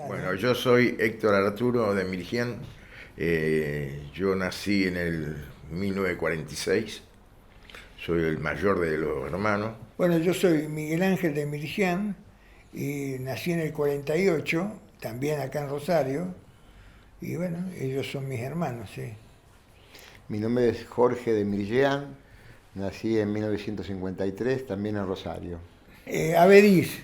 Bueno, yo soy Héctor Arturo de Milgián. Yo nací en el 1946. Soy el mayor de los hermanos. Bueno, yo soy Miguel Ángel de Mirgián y nací en el 48, también acá en Rosario, y bueno, ellos son mis hermanos, sí. Mi nombre es Jorge de Mirjean, nací en 1953, también en Rosario. Abedís,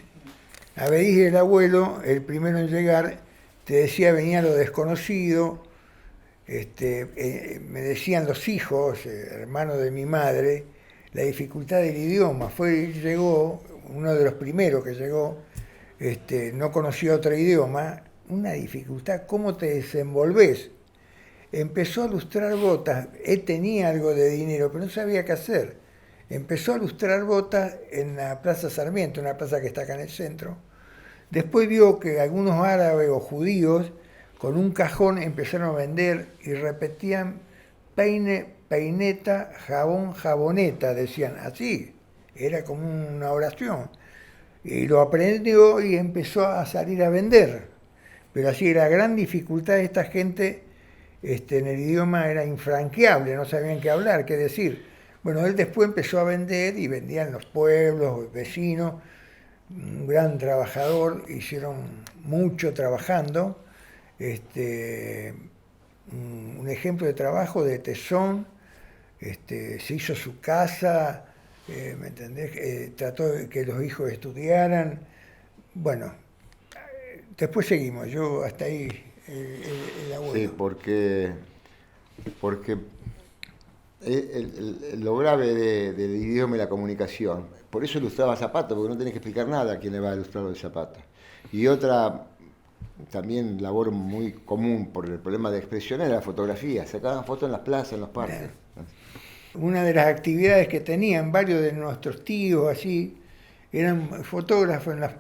Abedís el abuelo, el primero en llegar, te decía venía lo desconocido, me decían los hijos, hermanos de mi madre, la dificultad del idioma. Llegó, uno de los primeros que llegó, no conocía otro idioma, una dificultad, ¿cómo te desenvolves? Empezó a lustrar botas, él tenía algo de dinero, pero no sabía qué hacer. Empezó a lustrar botas en la Plaza Sarmiento, una plaza que está acá en el centro. Después vio que algunos árabes o judíos con un cajón empezaron a vender y repetían peine, peineta, jabón, jaboneta, decían así. Era como una oración. Y lo aprendió y empezó a salir a vender. Pero así, la gran dificultad de esta gente en el idioma era infranqueable, no sabían qué hablar, qué decir. Bueno, él después empezó a vender y vendía en los pueblos, vecinos, un gran trabajador, hicieron mucho trabajando. Este, un ejemplo de trabajo de tesón, se hizo su casa, ¿me entendés? Trató de que los hijos estudiaran. Bueno, después seguimos, yo hasta ahí, el Sí, abuelo. porque lo grave del idioma y la comunicación, por eso ilustraba zapatos, porque no tenés que explicar nada a quién le va a ilustrar el zapato. Y otra también labor muy común por el problema de expresión era la fotografía, sacaban fotos en las plazas, en los parques. Una de las actividades que tenían varios de nuestros tíos, así, eran fotógrafos en las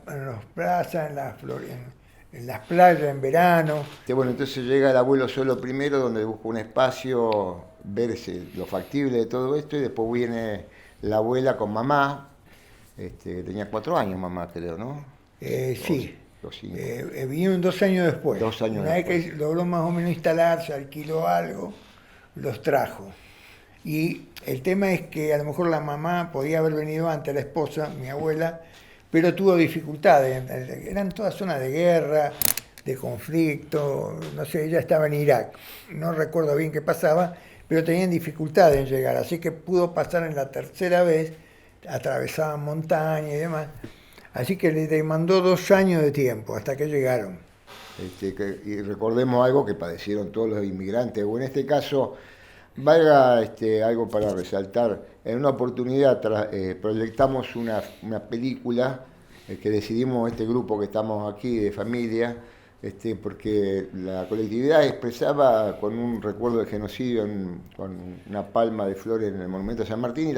plazas, en las playas en verano. Bueno, entonces llega el abuelo solo primero, donde busca un espacio, ver lo factible de todo esto, y después viene la abuela con mamá, que tenía 4 años mamá, creo, ¿no? Sí, O 5. vinieron 2 años después. 2 años Una vez después. que logró más o menos instalarse, alquiló algo, los trajo. Y el tema es que a lo mejor la mamá podía haber venido antes, la esposa, mi abuela, pero tuvo dificultades. Eran todas zonas de guerra, de conflicto, no sé, ella estaba en Irak. No recuerdo bien qué pasaba, pero tenían dificultades en llegar. Así que pudo pasar en la tercera vez, atravesaban montañas y demás. Así que le demandó 2 años de tiempo hasta que llegaron. Y recordemos algo que padecieron todos los inmigrantes, o en este caso, valga algo para resaltar, en una oportunidad proyectamos una película que decidimos este grupo que estamos aquí de familia, porque la colectividad expresaba con un recuerdo del genocidio, con una palma de flores en el Monumento a San Martín,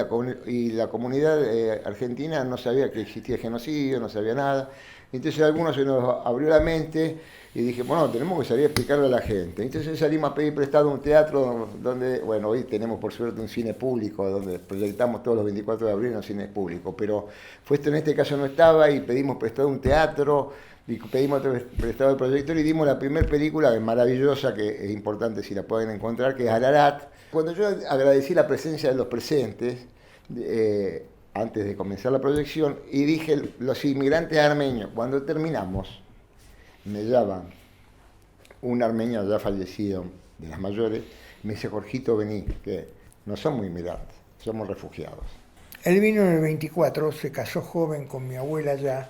y la comunidad argentina no sabía que existía genocidio, no sabía nada. Entonces a algunos se nos abrió la mente y dije, bueno, tenemos que salir a explicarle a la gente. Entonces salimos a pedir prestado un teatro donde, bueno, hoy tenemos por suerte un cine público, donde proyectamos todos los 24 de abril en un cine público, pero en este caso no estaba, y pedimos prestado un teatro, y pedimos prestado el proyector, y dimos la primera película, que es maravillosa, que es importante si la pueden encontrar, que es Ararat. Cuando yo agradecí la presencia de los presentes, antes de comenzar la proyección, y dije, los inmigrantes armenios, cuando terminamos, me llaman un armenio ya fallecido, de las mayores, me dice, Jorgito, vení, que no somos inmigrantes, somos refugiados. Él vino en el 24, se casó joven con mi abuela ya,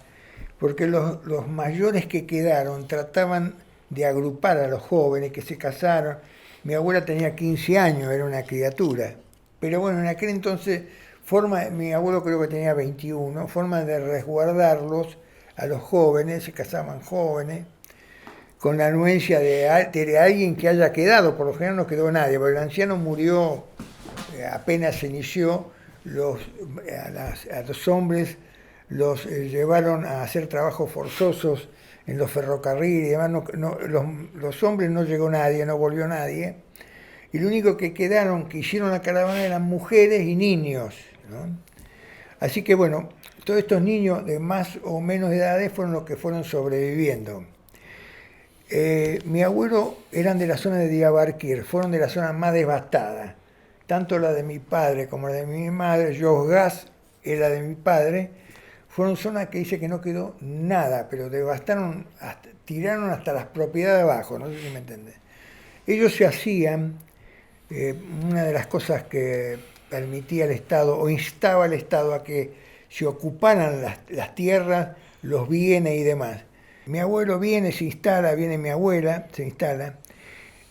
porque los mayores que quedaron trataban de agrupar a los jóvenes que se casaron. Mi abuela tenía 15 años, era una criatura. Pero bueno, en aquel entonces, mi abuelo creo que tenía 21, forma de resguardarlos a los jóvenes, se casaban jóvenes, con la anuencia de alguien que haya quedado, por lo general no quedó nadie, porque el anciano murió apenas se inició, a los hombres los llevaron a hacer trabajos forzosos en los ferrocarriles y demás. Los hombres no llegó nadie, no volvió nadie. Y lo único que quedaron, que hicieron la caravana, eran mujeres y niños, ¿no? Así que bueno, todos estos niños de más o menos edades fueron los que fueron sobreviviendo. Mi abuelo eran de la zona de Diyarbakir, fueron de la zona más devastada. Tanto la de mi padre como la de mi madre, Yozgat era de mi padre, fueron zonas que dice que no quedó nada, pero devastaron, tiraron hasta las propiedades abajo, no sé si me entiendes. Ellos se hacían, una de las cosas que permitía el Estado o instaba al Estado a que se ocuparan las tierras, los bienes y demás. Mi abuelo viene, se instala, viene mi abuela, se instala.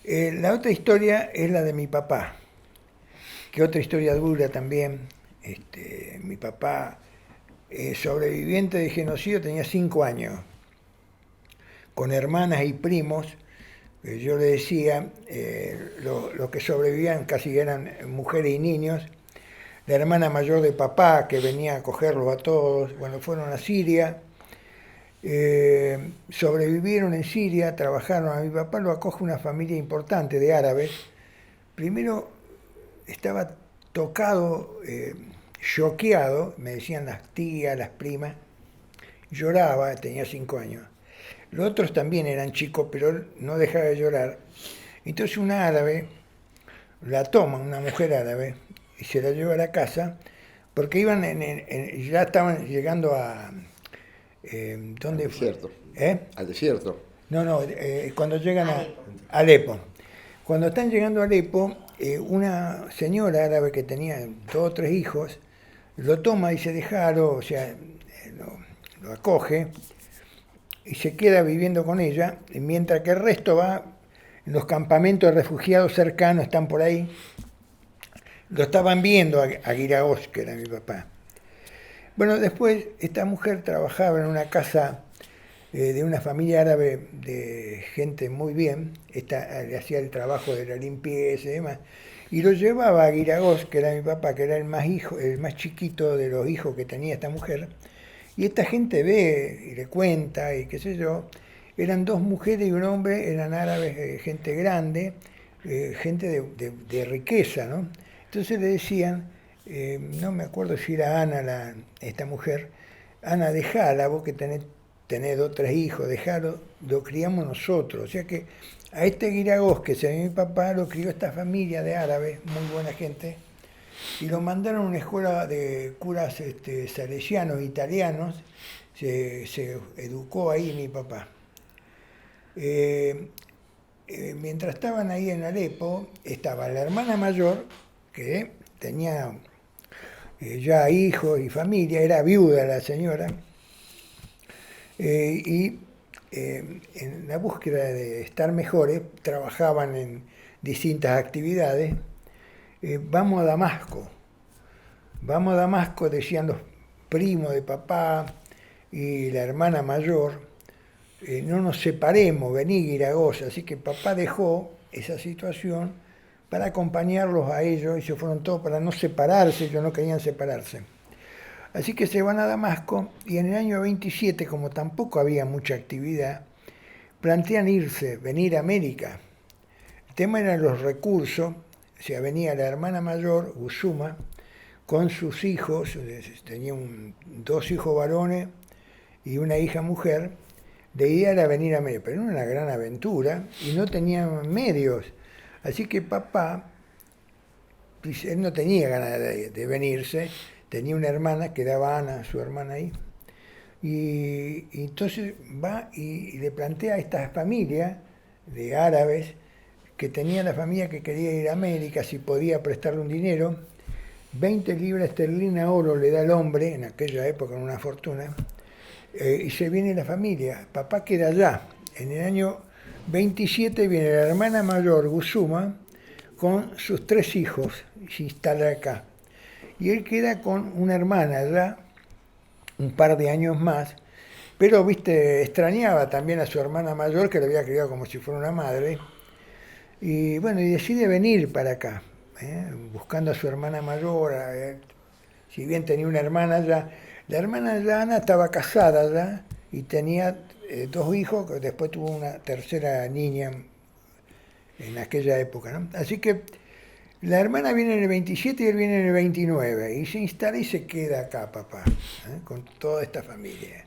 La otra historia es la de mi papá, que otra historia dura también. Mi papá, sobreviviente de genocidio, tenía 5 años, con hermanas y primos. Yo le decía, los que sobrevivían casi eran mujeres y niños. La hermana mayor de papá, que venía a acogerlos a todos, bueno, fueron a Siria. Sobrevivieron en Siria, trabajaron. A mi papá lo acoge una familia importante de árabes. Primero estaba tocado, choqueado, me decían las tías, las primas, lloraba, tenía 5 años. Los otros también eran chicos, pero no dejaba de llorar. Entonces una árabe la toma, una mujer árabe, y se la lleva a la casa, porque iban ya estaban llegando a... ¿dónde al desierto. fue? Al desierto. No, cuando llegan a Alepo. Cuando están llegando a Alepo, una señora árabe que tenía 2 o 3 hijos, lo toma y se déjalo, o sea, lo acoge y se queda viviendo con ella, mientras que el resto va en los campamentos de refugiados cercanos, están por ahí. Lo estaban viendo a Guiragos, que era mi papá. Bueno, después esta mujer trabajaba en una casa de una familia árabe de gente muy bien, le hacía el trabajo de la limpieza y demás, y lo llevaba a Guiragos, que era mi papá, que era el más chiquito de los hijos que tenía esta mujer, y esta gente ve y le cuenta y qué sé yo, eran 2 mujeres y un hombre, eran árabes, gente grande, gente de riqueza, ¿no? Entonces le decían, no me acuerdo si era Ana, esta mujer, Ana, dejala, vos que tenés 2 o 3 hijos, dejalo, lo criamos nosotros. O sea que a este Guiragos, que se mi papá, lo crió esta familia de árabes, muy buena gente, y lo mandaron a una escuela de curas salesianos, italianos, se educó ahí mi papá. Mientras estaban ahí en Alepo, estaba la hermana mayor, que tenía ya hijos y familia, era viuda la señora, y en la búsqueda de estar mejores, trabajaban en distintas actividades. Vamos a Damasco, decían los primos de papá y la hermana mayor, no nos separemos, vení Guiragos. Así que papá dejó esa situación para acompañarlos a ellos, y se fueron todos para no separarse, ellos no querían separarse. Así que se van a Damasco, y en el año 27, como tampoco había mucha actividad, plantean venir a América. El tema eran los recursos. O sea, venía la hermana mayor, Gusuma, con sus hijos, tenía 2 hijos varones y una hija mujer. La idea era venir a América, pero era una gran aventura y no tenían medios. Así que papá, él no tenía ganas de venirse, tenía una hermana que daba Ana, su hermana ahí, y entonces va y le plantea a esta familia de árabes que tenía la familia que quería ir a América, si podía prestarle un dinero, 20 libras esterlinas oro le da el hombre, en aquella época una fortuna, y se viene la familia. Papá queda allá. En el año 27 viene la hermana mayor, Gusuma, con sus 3 hijos, y se instala acá. Y él queda con una hermana allá, un par de años más, pero, viste, extrañaba también a su hermana mayor, que lo había criado como si fuera una madre. Y bueno, y decide venir para acá, buscando a su hermana mayor. Si bien tenía una hermana ya, la hermana ya Ana estaba casada ya y tenía 2 hijos, que después tuvo una tercera niña en aquella época, ¿no? Así que la hermana viene en el 27 y él viene en el 29, y se instala y se queda acá, papá, con toda esta familia.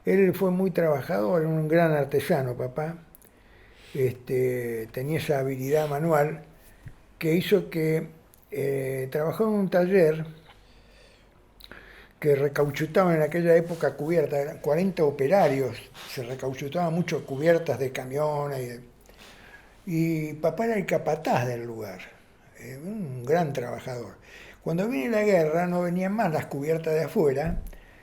Él fue muy trabajador, un gran artesano, papá. Tenía esa habilidad manual que hizo que trabajó en un taller que recauchutaban en aquella época cubiertas, eran 40 operarios, se recauchutaban mucho cubiertas de camiones. Y papá era el capataz del lugar, un gran trabajador. Cuando viene la guerra no venían más las cubiertas de afuera,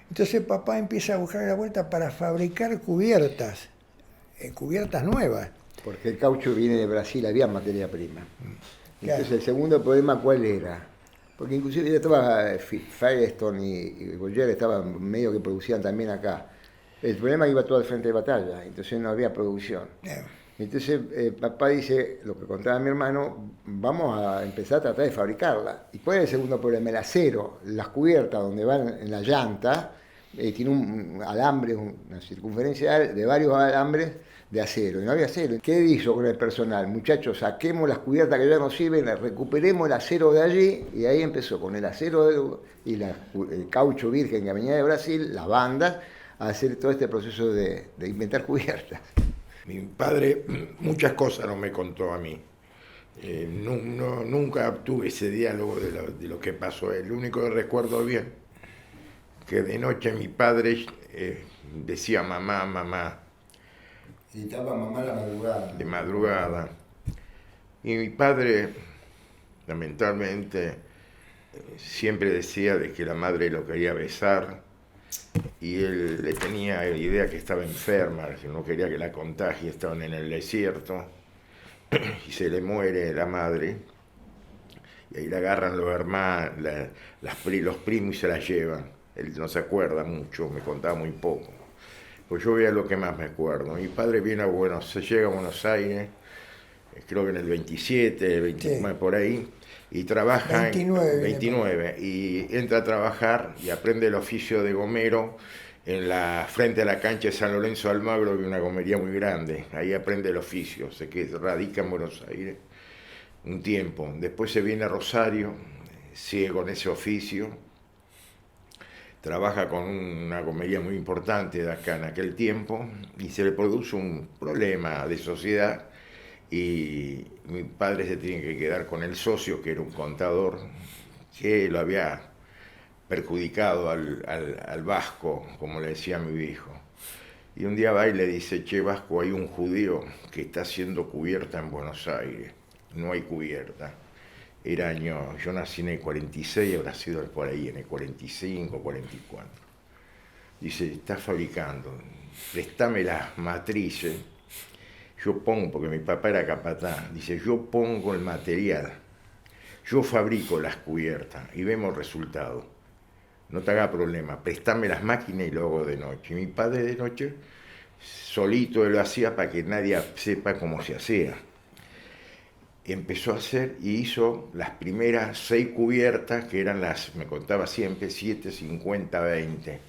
entonces papá empieza a buscar la vuelta para fabricar cubiertas, cubiertas nuevas. Porque el caucho viene de Brasil, había materia prima. Claro. Entonces el segundo problema, ¿cuál era? Porque inclusive ya estaba Firestone y Goyer estaban medio que producían también acá. El problema iba todo al frente de batalla, entonces no había producción. Entonces papá dice, lo que contaba mi hermano, vamos a empezar a tratar de fabricarla. ¿Y cuál es el segundo problema? El acero, las cubiertas donde van en la llanta, tiene un alambre, una circunferencia de varios alambres de acero, y no había acero. ¿Qué hizo con el personal? Muchachos, saquemos las cubiertas que ya no sirven, recuperemos el acero de allí, y ahí empezó con el acero y el caucho virgen que venía de Brasil, las bandas, a hacer todo este proceso de inventar cubiertas. Mi padre muchas cosas no me contó a mí. Nunca tuve ese diálogo de lo que pasó. El único que recuerdo bien, que de noche mi padre decía mamá, mamá, Y estaba mamá a la madrugada. de madrugada. Y mi padre, lamentablemente, siempre decía de que la madre lo quería besar y él le tenía idea que estaba enferma, que no quería que la contagie, estaban en el desierto y se le muere la madre y ahí la agarran los hermanos, los primos y se la llevan. Él no se acuerda mucho, me contaba muy poco. Pues yo veía lo que más me acuerdo. Mi padre viene se llega a Buenos Aires, creo que en el 27, 29, sí, por ahí, y trabaja 29 y entra a trabajar y aprende el oficio de gomero frente a la cancha de San Lorenzo de Almagro, que es una gomería muy grande. Ahí aprende el oficio, sé que radica en Buenos Aires un tiempo. Después se viene a Rosario, sigue con ese oficio, trabaja con una gomería muy importante de acá en aquel tiempo y se le produce un problema de sociedad y mi padre se tiene que quedar con el socio, que era un contador, que lo había perjudicado al Vasco, como le decía mi viejo. Y un día va y le dice, che Vasco, hay un judío que está haciendo cubierta en Buenos Aires, no hay cubierta. Yo nací en el 46, habrá sido por ahí, en el 45, 44. Dice, está fabricando, préstame las matrices. Yo pongo, porque mi papá era capataz, dice, yo pongo el material, yo fabrico las cubiertas y vemos el resultado. No te haga problema, préstame las máquinas y lo hago de noche. Y mi padre de noche, solito él lo hacía para que nadie sepa cómo se hacía. Empezó a hacer y hizo las primeras 6 cubiertas, que eran me contaba siempre, 7, 50, 20.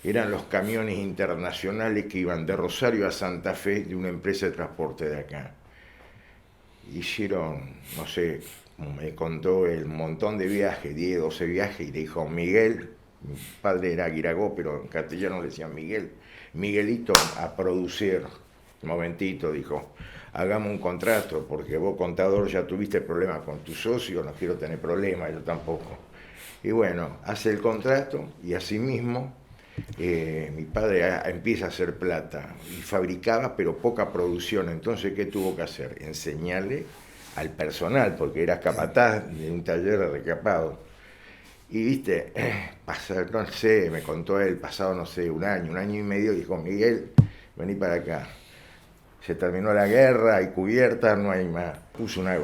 Eran los camiones internacionales que iban de Rosario a Santa Fe de una empresa de transporte de acá. Hicieron, no sé, me contó el montón de viajes, 10, 12 viajes, y le dijo, Miguel, mi padre era Guiragó, pero en castellano le decían Miguel, Miguelito, a producir. Un momentito, dijo, hagamos un contrato, porque vos, contador, ya tuviste problemas con tu socio, no quiero tener problemas, yo tampoco. Y bueno, hace el contrato y así mismo mi padre empieza a hacer plata y fabricaba, pero poca producción. Entonces, ¿qué tuvo que hacer? Enseñarle al personal, porque era capataz de un taller de recapado. Y viste, no sé, me contó él, pasado, no sé, un año y medio, dijo, Miguel, vení para acá. Se terminó la guerra, hay cubiertas, no hay más. Puso una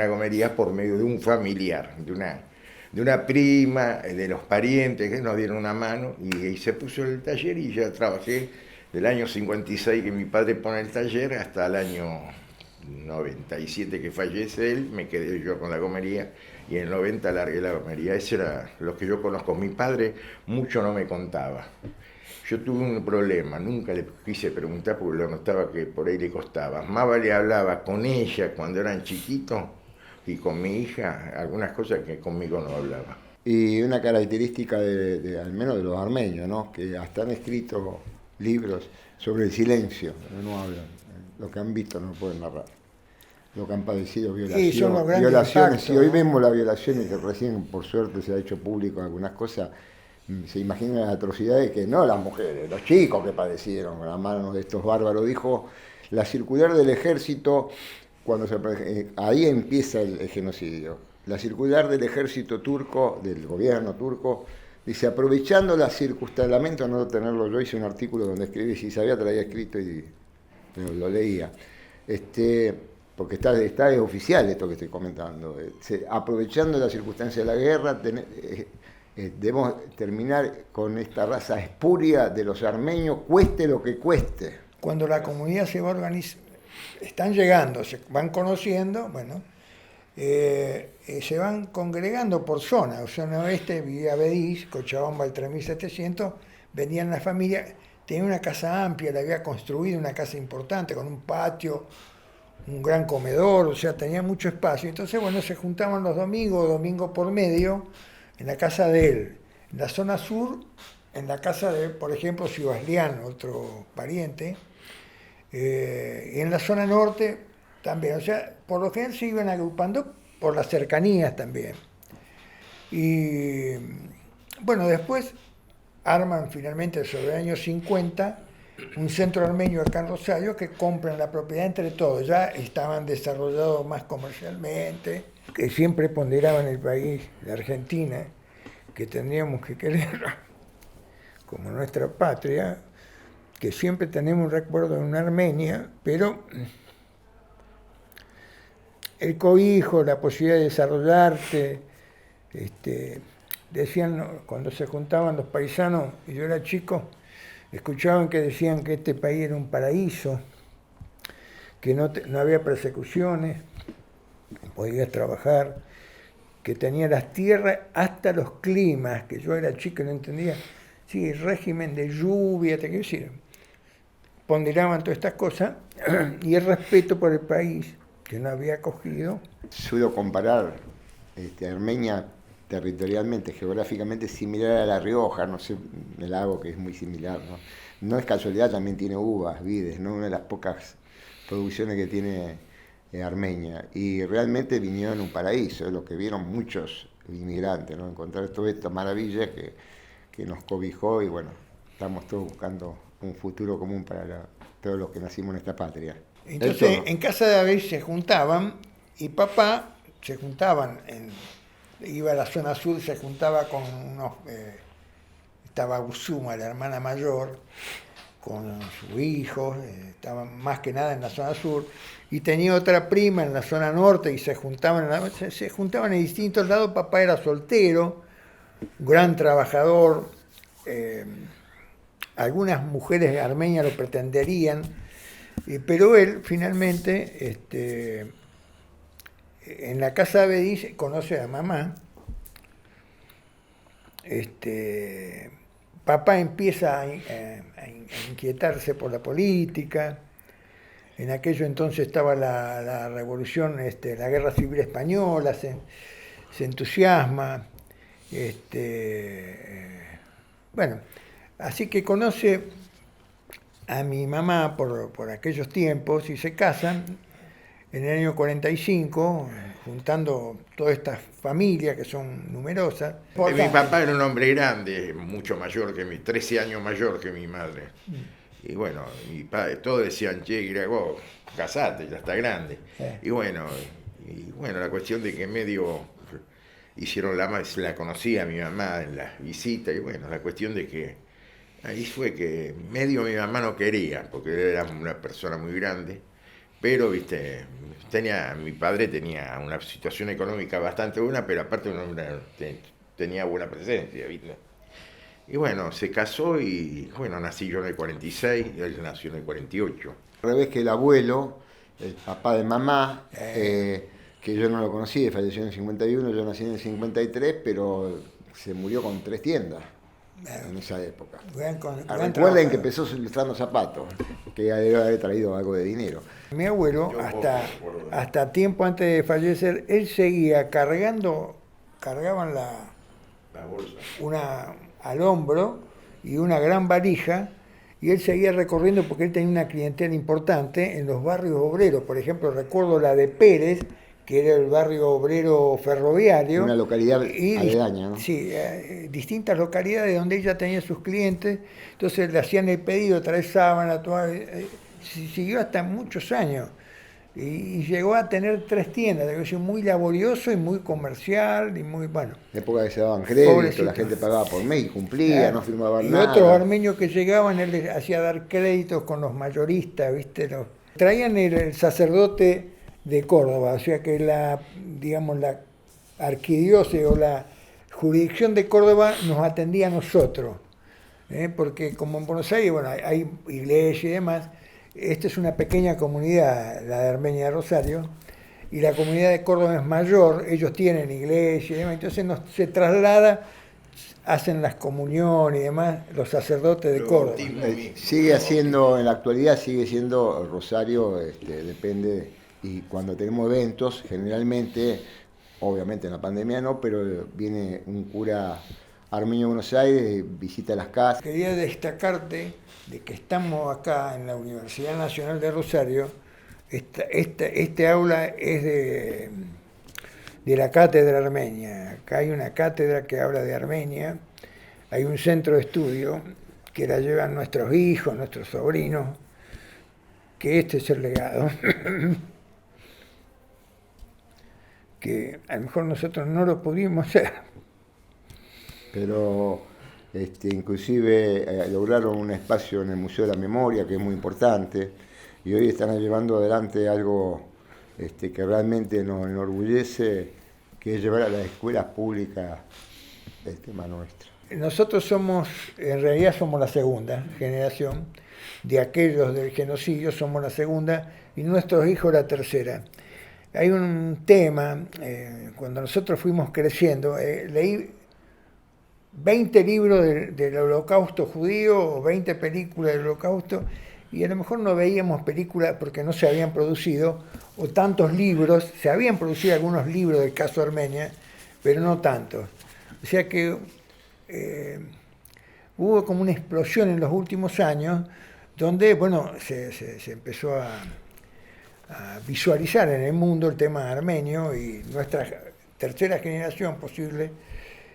gomería por medio de un familiar, de una prima, de los parientes que nos dieron una mano, y se puso el taller y ya trabajé del año 56 que mi padre pone el taller hasta el año 97 que fallece él, me quedé yo con la gomería y en el 90 largué la gomería. Ese era lo que yo conozco. Mi padre mucho no me contaba. Yo tuve un problema, nunca le quise preguntar porque lo notaba que por ahí le costaba. Más vale hablaba con ella cuando eran chiquitos y con mi hija, algunas cosas que conmigo no hablaba. Y una característica al menos de los armenios, ¿no? Que hasta han escrito libros sobre el silencio, no hablan. Lo que han visto no lo pueden narrar. Lo que han padecido, son los grandes violaciones. impactos, Y hoy ¿no? vemos las violaciones que recién, por suerte, se ha hecho público algunas cosas. Se imaginan las atrocidades que no las mujeres, los chicos que padecieron a manos de estos bárbaros. Dijo la circular del ejército, ahí empieza el genocidio. La circular del ejército turco, del gobierno turco, dice, aprovechando la circunstancia, lamento no tenerlo, yo hice un artículo donde escribí, si sabía te lo había escrito y lo leía. Porque está es oficial esto que estoy comentando. Aprovechando la circunstancia de la guerra, debemos terminar con esta raza espuria de los armenios, cueste lo que cueste. Cuando la comunidad se va organizando, están llegando, se van conociendo, bueno, se van congregando por zona. O zona oeste vivía Bediz, Cochabamba el 3700, venían las familias, tenía una casa amplia, la había construido, una casa importante, con un patio, un gran comedor, o sea, tenía mucho espacio. Entonces, bueno, se juntaban los domingos, domingo por medio, en la casa de él. En la zona sur, en la casa de, por ejemplo, Sibaslián, otro pariente, y en la zona norte también. O sea, por lo general se iban agrupando por las cercanías también. Y bueno, después arman finalmente sobre el año 50 un centro armenio acá en Rosario que compran la propiedad entre todos. Ya estaban desarrollados más comercialmente, que siempre ponderaban el país, la Argentina, que tendríamos que querer como nuestra patria, que siempre tenemos un recuerdo de una Armenia, pero el cobijo, la posibilidad de desarrollarte, decían, ¿no? Cuando se juntaban los paisanos, y yo era chico, escuchaban que decían que este país era un paraíso, que no había persecuciones, podías trabajar, que tenía las tierras hasta los climas, que yo era chico y no entendía. Sí, régimen de lluvia, te quiero decir, ponderaban todas estas cosas, y el respeto por el país, que no había acogido. Suelo comparar Armenia territorialmente, geográficamente similar a La Rioja, no sé, el lago que es muy similar, ¿no? No es casualidad, también tiene uvas, vides, ¿no? Una de las pocas producciones que tiene Armenia. Y realmente vinieron un paraíso, es lo que vieron muchos inmigrantes, ¿no? Encontrar todas estas maravillas que nos cobijó y bueno, estamos todos buscando un futuro común para todos los que nacimos en esta patria. Entonces, en casa de David se juntaban y papá se juntaban, iba a la zona sur, se juntaba con unos, estaba Usuma, la hermana mayor, con su hijo, estaban más que nada en la zona sur, y tenía otra prima en la zona norte y se juntaban en distintos lados. Papá era soltero, gran trabajador, algunas mujeres armenias lo pretenderían, pero él finalmente, en la casa de Bediz, conoce a mamá. Papá empieza a inquietarse por la política. En aquello entonces estaba la revolución, la guerra civil española, se entusiasma. Bueno, así que conoce a mi mamá por aquellos tiempos y se casan en el año 45, juntando todas estas familias que son numerosas. Mi papá era un hombre grande, mucho mayor que 13 años mayor que mi madre. Y bueno, mi padre, todos decían, che, Gragó, casate, ya está grande. Y bueno, la cuestión de que medio hicieron la conocía a mi mamá en las visitas, y bueno, la cuestión de que ahí fue que medio mi mamá no quería, porque él era una persona muy grande, pero viste, mi padre tenía una situación económica bastante buena, pero aparte tenía buena presencia, viste. Y bueno, se casó y bueno, nací yo en el 46 y él nació en el 48. Al revés que el abuelo, el papá de mamá, que yo no lo conocí, falleció en el 51, yo nací en el 53, pero se murió con 3 tiendas en esa época. Recuerden que empezó ilustrando zapatos, que debe haber traído algo de dinero. Mi abuelo, hasta tiempo antes de fallecer, él seguía cargaban la bolsa al hombro y una gran valija, y él seguía recorriendo porque él tenía una clientela importante en los barrios obreros. Por ejemplo, recuerdo la de Pérez, que era el barrio obrero ferroviario. Una localidad y aledaña, ¿no? Sí, distintas localidades donde ella tenía sus clientes, entonces le hacían el pedido, traer sábana, siguió hasta muchos años. Y llegó a tener 3 tiendas, negocio muy laborioso y muy comercial y muy bueno. En época que se daban créditos, Pobrecito. la gente pagaba por mes y cumplía, Claro. no firmaban Y nada. otros armenios que llegaban, él les hacía dar créditos con los mayoristas, ¿viste? Traían el sacerdote de Córdoba, o sea que la arquidiócesis o la jurisdicción de Córdoba nos atendía a nosotros, porque como en Buenos Aires, bueno, hay iglesias y demás. Esta es una pequeña comunidad, la de Armenia de Rosario, y la comunidad de Córdoba es mayor, ellos tienen iglesia y demás, entonces se traslada, hacen las comuniones y demás, los sacerdotes de Córdoba. Sigue haciendo, en la actualidad sigue siendo Rosario, depende, y cuando tenemos eventos, generalmente, obviamente en la pandemia no, pero viene un cura armenio de Buenos Aires, visita las casas. Quería destacarte de que estamos acá en la Universidad Nacional de Rosario. Este aula es de la Cátedra Armenia. Acá hay una cátedra que habla de Armenia, hay un centro de estudio que la llevan nuestros hijos, nuestros sobrinos, que este es el legado, que a lo mejor nosotros no lo pudimos hacer. Pero inclusive lograron un espacio en el Museo de la Memoria, que es muy importante, y hoy están llevando adelante algo que realmente nos enorgullece, que es llevar a las escuelas públicas el tema nuestro. Nosotros en realidad somos la segunda generación, de aquellos del genocidio somos la segunda, y nuestros hijos la tercera. Hay un tema, cuando nosotros fuimos creciendo, leí 20 libros del Holocausto judío o 20 películas del Holocausto, y a lo mejor no veíamos películas porque no se habían producido, o tantos libros, se habían producido algunos libros del caso Armenia, pero no tantos. O sea que hubo como una explosión en los últimos años, donde bueno, se empezó a visualizar en el mundo el tema armenio, y nuestra tercera generación posible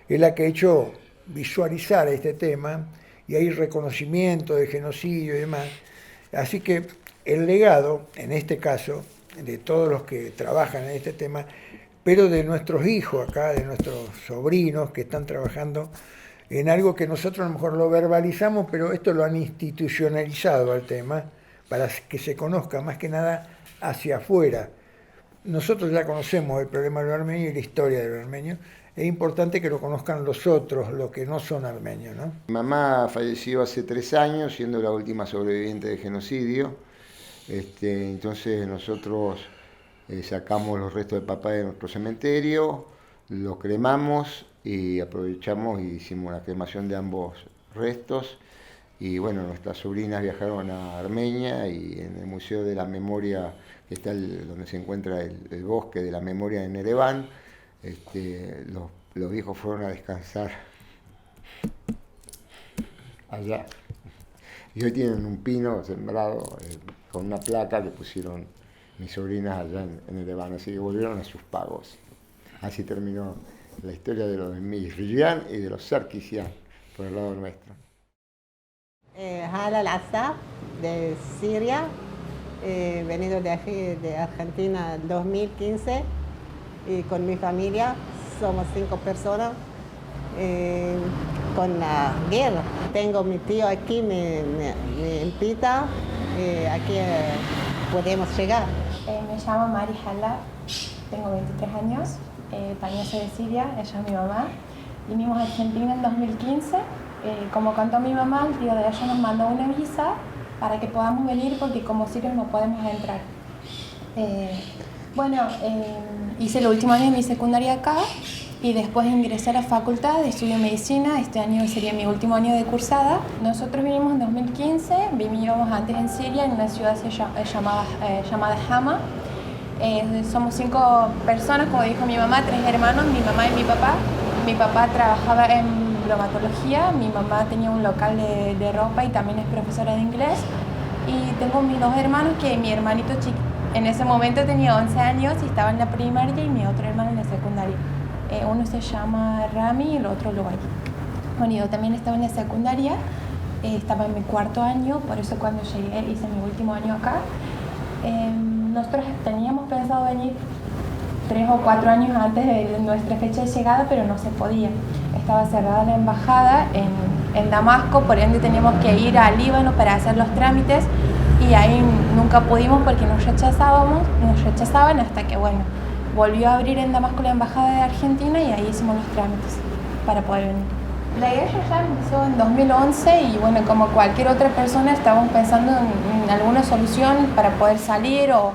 es la que ha hecho visualizar este tema, y hay reconocimiento de genocidio y demás. Así que el legado, en este caso, de todos los que trabajan en este tema, pero de nuestros hijos acá, de nuestros sobrinos que están trabajando en algo que nosotros a lo mejor lo verbalizamos, pero esto lo han institucionalizado al tema, para que se conozca más que nada hacia afuera. Nosotros ya conocemos el problema de los armenios y la historia de los armenios. Es importante que lo conozcan los otros, los que no son armenios, ¿no? Mi mamá falleció hace 3 años, siendo la última sobreviviente de genocidio. Entonces nosotros sacamos los restos de papá de nuestro cementerio, los cremamos y aprovechamos y hicimos la cremación de ambos restos. Y bueno, nuestras sobrinas viajaron a Armenia, y en el Museo de la Memoria, que está donde se encuentra el bosque de la memoria en Ereván, los viejos fueron a descansar allá. Y hoy tienen un pino sembrado con una placa que pusieron mis sobrinas allá en Ereván, así que volvieron a sus pagos. Así terminó la historia de los Mihriyan y de los Sarkisian por el lado nuestro. Hala Al-Assaf, de Siria, venido de aquí, de Argentina, en 2015, y con mi familia, somos 5 personas, con la guerra. Tengo mi tío aquí, me invita, aquí podemos llegar. Me llamo Mari Hala, tengo 23 años, también soy de Siria, ella es mi mamá. Vinimos a Argentina en 2015. Como contó mi mamá, el tío de ella nos mandó una visa para que podamos venir, porque como sirios no podemos entrar. Hice el último año de mi secundaria acá, y después ingresé a la facultad, estudio medicina. Este año sería mi último año de cursada. Nosotros vinimos en 2015, vivimos antes en Siria, en una ciudad llamada Hama. Somos 5 personas, como dijo mi mamá, 3 hermanos, mi mamá y mi papá. Mi papá trabajaba en bromatología. Mi mamá tenía un local de ropa y también es profesora de inglés. Y tengo mis dos hermanos, que mi hermanito en ese momento tenía 11 años y estaba en la primaria, y mi otro hermano en la secundaria. Uno se llama Rami y el otro Loay. Bueno, yo también estaba en la secundaria, estaba en mi 4.º año, por eso cuando llegué hice mi último año acá. Nosotros teníamos pensado venir 3 o 4 años antes de nuestra fecha de llegada, pero no se podía. Estaba cerrada la embajada en Damasco, por ende teníamos que ir al Líbano para hacer los trámites, y ahí nunca pudimos porque nos rechazaban hasta que, bueno, volvió a abrir en Damasco la embajada de Argentina y ahí hicimos los trámites para poder venir. La guerra ya empezó en 2011 y, bueno, como cualquier otra persona estábamos pensando en alguna solución para poder salir o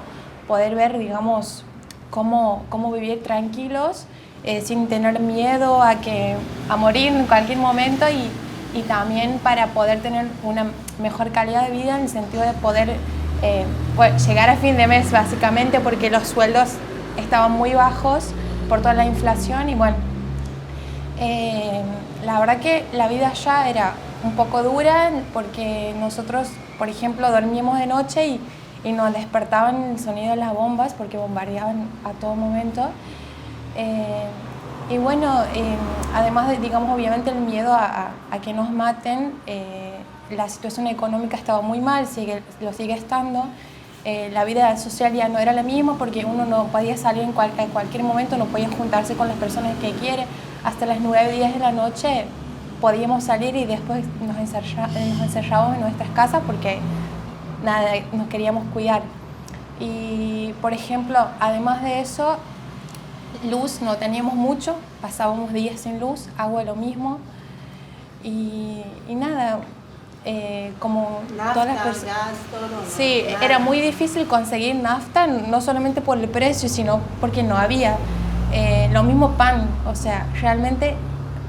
poder ver, digamos, cómo vivir tranquilos, sin tener miedo a morir en cualquier momento, y también para poder tener una mejor calidad de vida, en el sentido de poder llegar a fin de mes, básicamente, porque los sueldos estaban muy bajos por toda la inflación. Y bueno, la verdad que la vida allá era un poco dura, porque nosotros, por ejemplo, dormíamos de noche y nos despertaban el sonido de las bombas, porque bombardeaban a todo momento. Y bueno, además de, digamos, obviamente el miedo a que nos maten, la situación económica estaba muy mal, lo sigue estando. La vida social ya no era la misma, porque uno no podía salir en cualquier momento, no podía juntarse con las personas que quiere. Hasta las 9, 10 de la noche podíamos salir y después nos encerrábamos en nuestras casas porque nada, nos queríamos cuidar. Y, por ejemplo, además de eso, luz no teníamos mucho, pasábamos días sin luz, agua lo mismo. Y nada, como Nafta, todas las personas. gas, todo, Sí, nada. era muy difícil conseguir nafta, no solamente por el precio, sino porque no había. Lo mismo pan, o sea, realmente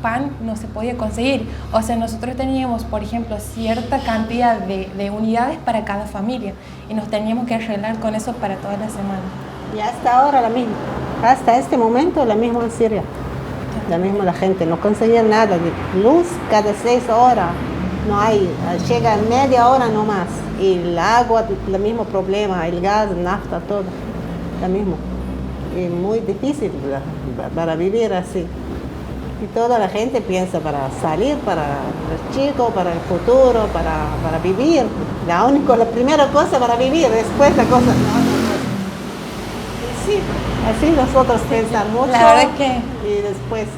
pan no se podía conseguir. O sea, nosotros teníamos, por ejemplo, cierta cantidad de unidades para cada familia y nos teníamos que arreglar con eso para toda la semana. Y hasta ahora la misma, hasta este momento la misma en Siria. La misma la gente, no conseguía nada, de luz cada 6 horas, no hay, llega en media hora no más. Y el agua, el mismo problema, el gas, nafta, todo, lo mismo. Y muy difícil para vivir así. Y toda la gente piensa para salir, para los chicos, para el futuro, para vivir. La primera cosa para vivir, después la cosa. Y sí, así nosotros pensamos mucho. La verdad que y después.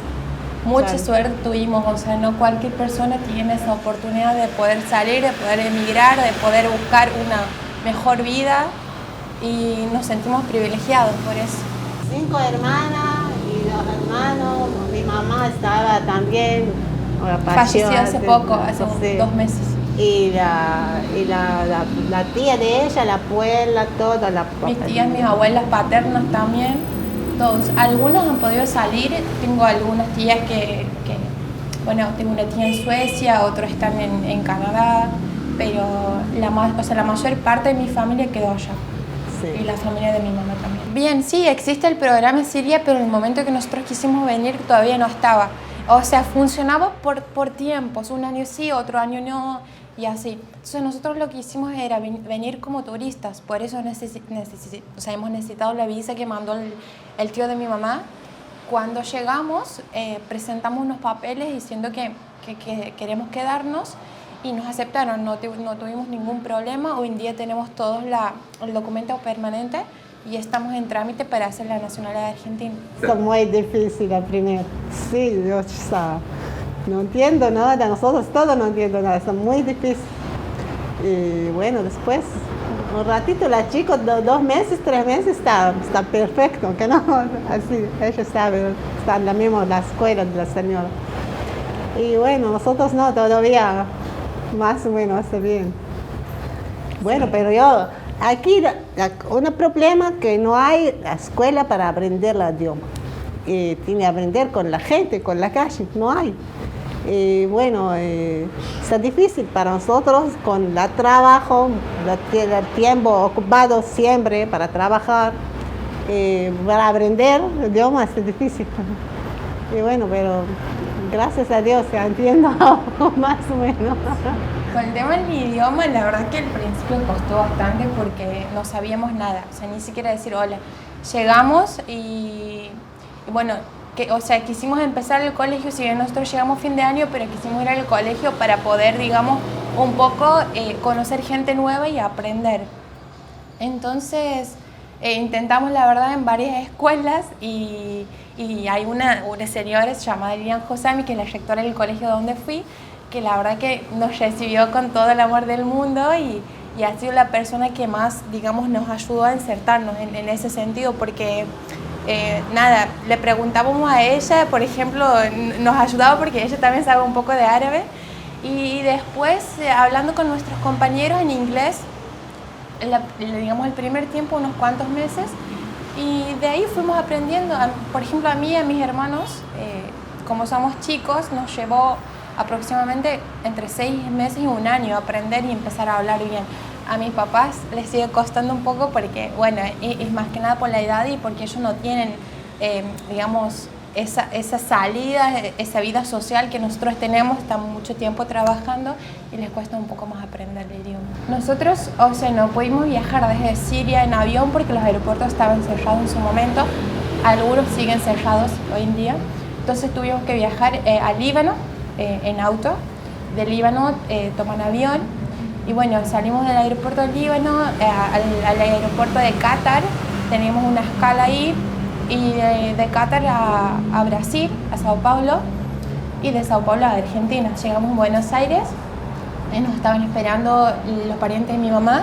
mucha Claro. suerte tuvimos, o sea, no cualquier persona tiene esa oportunidad de poder salir, de poder emigrar, de poder buscar una mejor vida, y nos sentimos privilegiados por eso. 5 hermanas y 2 hermanos. Mi mamá estaba también. Falleció hace poco, hace sí. 2 meses. Y la tía de ella, la abuela, toda la Mis tías, mis abuelas paternas también, todos. Algunos han podido salir, tengo algunas tías bueno, tengo una tía en Suecia, otros están en Canadá, pero la mayor parte de mi familia quedó allá. Sí. Y la familia de mi mamá también. Bien, sí, existe el programa en Siria, pero en el momento que nosotros quisimos venir todavía no estaba. O sea, funcionaba por tiempos, un año sí, otro año no, y así. Entonces nosotros lo que hicimos era venir como turistas, por eso hemos necesitado la visa que mandó el tío de mi mamá. Cuando llegamos, presentamos unos papeles diciendo que queremos quedarnos, y nos aceptaron, no tuvimos ningún problema. Hoy en día tenemos todos el documento permanente y estamos en trámite para hacer la nacionalidad argentina. Es muy difícil la primera. Sí, Dios sabe. No entiendo nada, nosotros todos no entiendo nada, es muy difícil. Y bueno, después, un ratito, la chica, 2 meses, 3 meses, está perfecto, que no, así, ella sabe, está en la escuela de la señora. Y bueno, nosotros no, todavía más o menos hace bien. Bueno, pero yo, aquí un problema que no hay la escuela para aprender el idioma. Tiene que aprender con la gente, con la calle, no hay. Bueno, es difícil para nosotros con el trabajo, el tiempo ocupado siempre para trabajar, para aprender el idioma es difícil. Y bueno, pero gracias a Dios, ya entiendo más o menos. Con el tema del idioma, la verdad que al principio costó bastante porque no sabíamos nada, o sea, ni siquiera decir hola. Llegamos y bueno, o sea, quisimos empezar el colegio, si bien nosotros llegamos fin de año, pero quisimos ir al colegio para poder, digamos, un poco conocer gente nueva y aprender. Entonces, intentamos, la verdad, en varias escuelas y hay una señora llamada Lilian Josami, que es la rectora del colegio donde fui, que la verdad que nos recibió con todo el amor del mundo y ha sido la persona que más, digamos, nos ayudó a insertarnos en ese sentido, porque nada, le preguntábamos a ella, por ejemplo, nos ayudaba porque ella también sabe un poco de árabe, y después hablando con nuestros compañeros en inglés, digamos el primer tiempo, unos cuantos meses, y de ahí fuimos aprendiendo. Por ejemplo, a mí y a mis hermanos, como somos chicos, nos llevó aproximadamente entre 6 meses y un año aprender y empezar a hablar bien. A mis papás les sigue costando un poco porque, bueno, es más que nada por la edad y porque ellos no tienen, digamos, esa salida, esa vida social que nosotros tenemos, están mucho tiempo trabajando y les cuesta un poco más aprender el idioma. Nosotros, o sea, no pudimos viajar desde Siria en avión porque los aeropuertos estaban cerrados en su momento, algunos siguen cerrados hoy en día, entonces tuvimos que viajar a Líbano en auto, de Líbano toman avión y bueno, salimos del aeropuerto de Líbano al aeropuerto de Qatar, teníamos una escala ahí, y de Qatar a Brasil, a Sao Paulo, y de Sao Paulo a Argentina. Llegamos a Buenos Aires, nos estaban esperando los parientes de mi mamá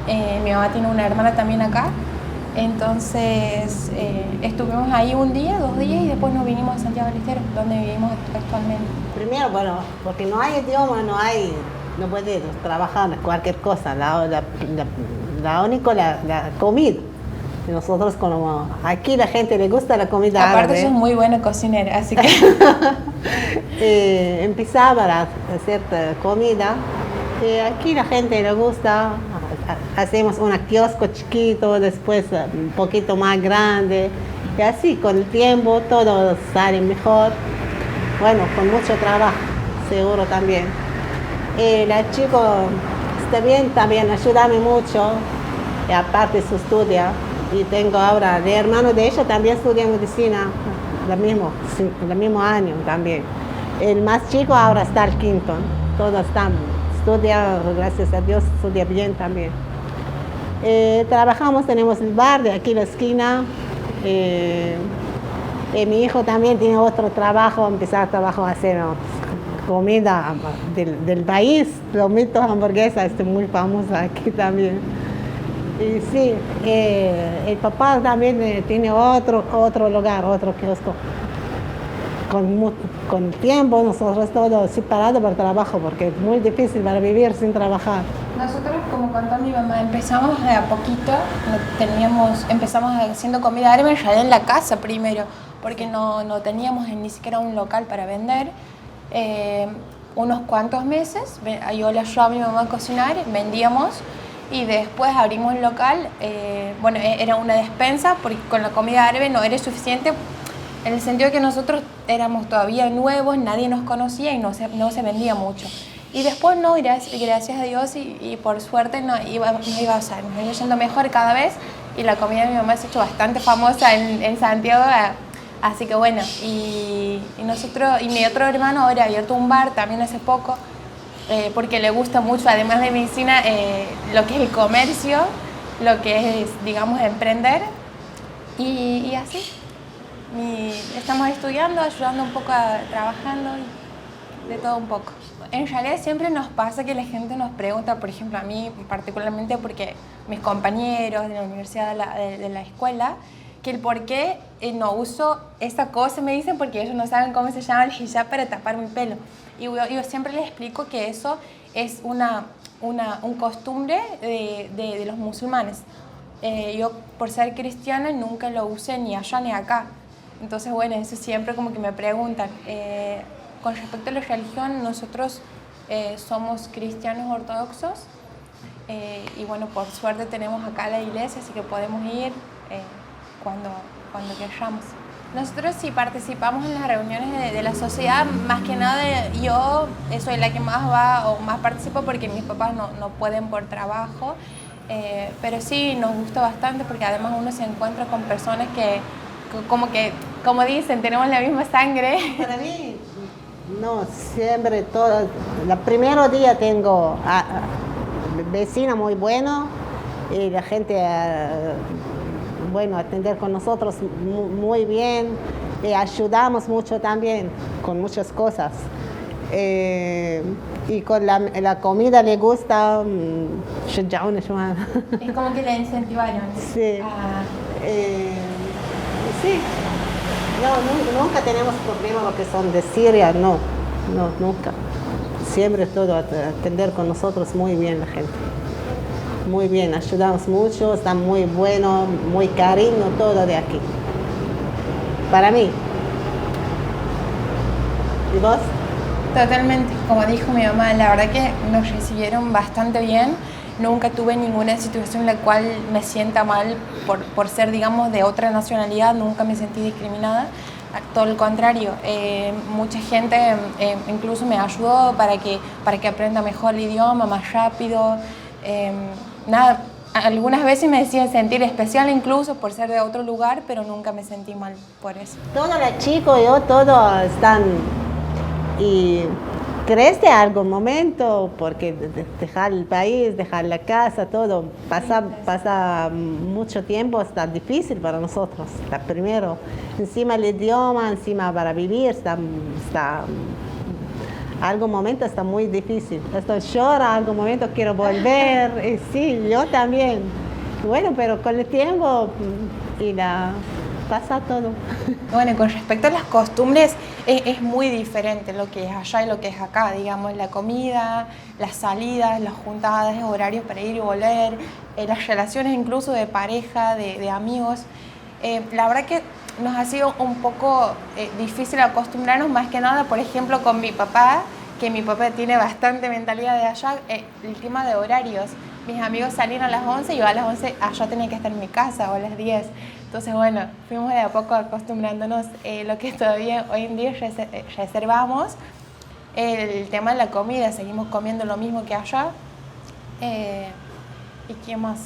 tiene una hermana también acá, entonces estuvimos ahí un día, 2 días, y después nos vinimos a Santiago del Estero, donde vivimos actualmente. Primero, bueno, porque no hay idioma, no puedes trabajar cualquier cosa, la única, la comida. Nosotros como aquí la gente le gusta la comida árabe. Aparte sos muy buena cocinera, así que empezaba a hacer comida. Aquí la gente le gusta. Hacemos un kiosco chiquito, después un poquito más grande. Y así con el tiempo todo sale mejor. Bueno, con mucho trabajo, seguro también. La chica está bien también, ayúdame mucho. Y aparte su estudia. Y tengo ahora, el hermano de ella también estudia medicina, el mismo año también. El más chico ahora está al quinto, todos están, estudia, gracias a Dios, estudia bien también. Trabajamos, tenemos el bar de aquí en la esquina. Mi hijo también tiene otro trabajo, empezar a trabajar a hacer comida del país, lomitos, hamburguesas, es muy famosa aquí también. Y sí, el papá también tiene otro lugar, otro kiosco. Con tiempo nosotros todos separados por trabajo, porque es muy difícil para vivir sin trabajar. Nosotros, como contó mi mamá, empezamos de a poquito, empezamos haciendo comida árabe en la casa primero, porque no teníamos ni siquiera un local para vender. Unos cuantos meses, yo le ayudaba a mi mamá a cocinar, vendíamos. Y después abrimos el local, bueno, era una despensa porque con la comida árabe no era suficiente en el sentido que nosotros éramos todavía nuevos, nadie nos conocía y no se vendía mucho. Y después no, gracias a Dios y por suerte nos iba yendo mejor cada vez y la comida de mi mamá se ha hecho bastante famosa en Santiago, así que bueno, y mi otro hermano ahora ha abierto un bar también hace poco. Porque le gusta mucho, además de medicina, lo que es el comercio, lo que es, digamos, emprender y así. Estamos estudiando, ayudando un poco, trabajando, de todo un poco. En realidad siempre nos pasa que la gente nos pregunta, por ejemplo, a mí particularmente porque mis compañeros de la universidad, de la escuela, que el por qué no uso esa cosa, me dicen, porque ellos no saben cómo se llama el hijab para tapar mi pelo. Y yo siempre les explico que eso es un costumbre de los musulmanes. Yo, por ser cristiana, nunca lo usé ni allá ni acá. Entonces, bueno, eso siempre como que me preguntan. Con respecto a la religión, nosotros somos cristianos ortodoxos y bueno, por suerte tenemos acá la iglesia, así que podemos ir cuando queramos. Nosotros sí participamos en las reuniones de la sociedad, más que nada yo soy la que más va o más participo porque mis papás no pueden por trabajo, pero sí nos gusta bastante porque además uno se encuentra con personas que, como dicen, tenemos la misma sangre. Para mí, no, siempre todo. El primer día tengo vecina muy bueno y la gente, bueno, atender con nosotros muy bien. Y ayudamos mucho también con muchas cosas. Y con la comida le gusta, شجعونا شوية. Es como que le incentivaron. Sí. Sí. No, nunca tenemos problemas lo que son de Siria, no, nunca. Siempre todo atender con nosotros muy bien la gente. Muy bien, ayudamos mucho, están muy buenos, muy cariño, todo de aquí. Para mí. ¿Y vos? Totalmente, como dijo mi mamá, la verdad que nos recibieron bastante bien. Nunca tuve ninguna situación en la cual me sienta mal por ser, digamos, de otra nacionalidad, nunca me sentí discriminada. Todo lo contrario, mucha gente incluso me ayudó para que aprenda mejor el idioma, más rápido. Nada, algunas veces me decían sentir especial incluso por ser de otro lugar, pero nunca me sentí mal por eso. Todos los chicos, todos están y crece algún momento porque dejar el país, dejar la casa, todo pasa mucho tiempo, está difícil para nosotros. Está primero, encima el idioma, encima para vivir, está algún momento está muy difícil. Esto llora, algún momento quiero volver, y sí, yo también. Bueno, pero con el tiempo pasa todo. Bueno, con respecto a las costumbres, es muy diferente lo que es allá y lo que es acá, digamos, la comida, las salidas, las juntadas, horarios para ir y volver, las relaciones incluso de pareja, de amigos. La verdad que nos ha sido un poco difícil acostumbrarnos, más que nada, por ejemplo, con mi papá, que mi papá tiene bastante mentalidad de allá, el tema de horarios. Mis amigos salían a las 11 y yo a las 11 allá tenía que estar en mi casa o a las 10. Entonces, bueno, fuimos de a poco acostumbrándonos. Lo que todavía hoy en día reservamos, el tema de la comida, seguimos comiendo lo mismo que allá. ¿Y qué más?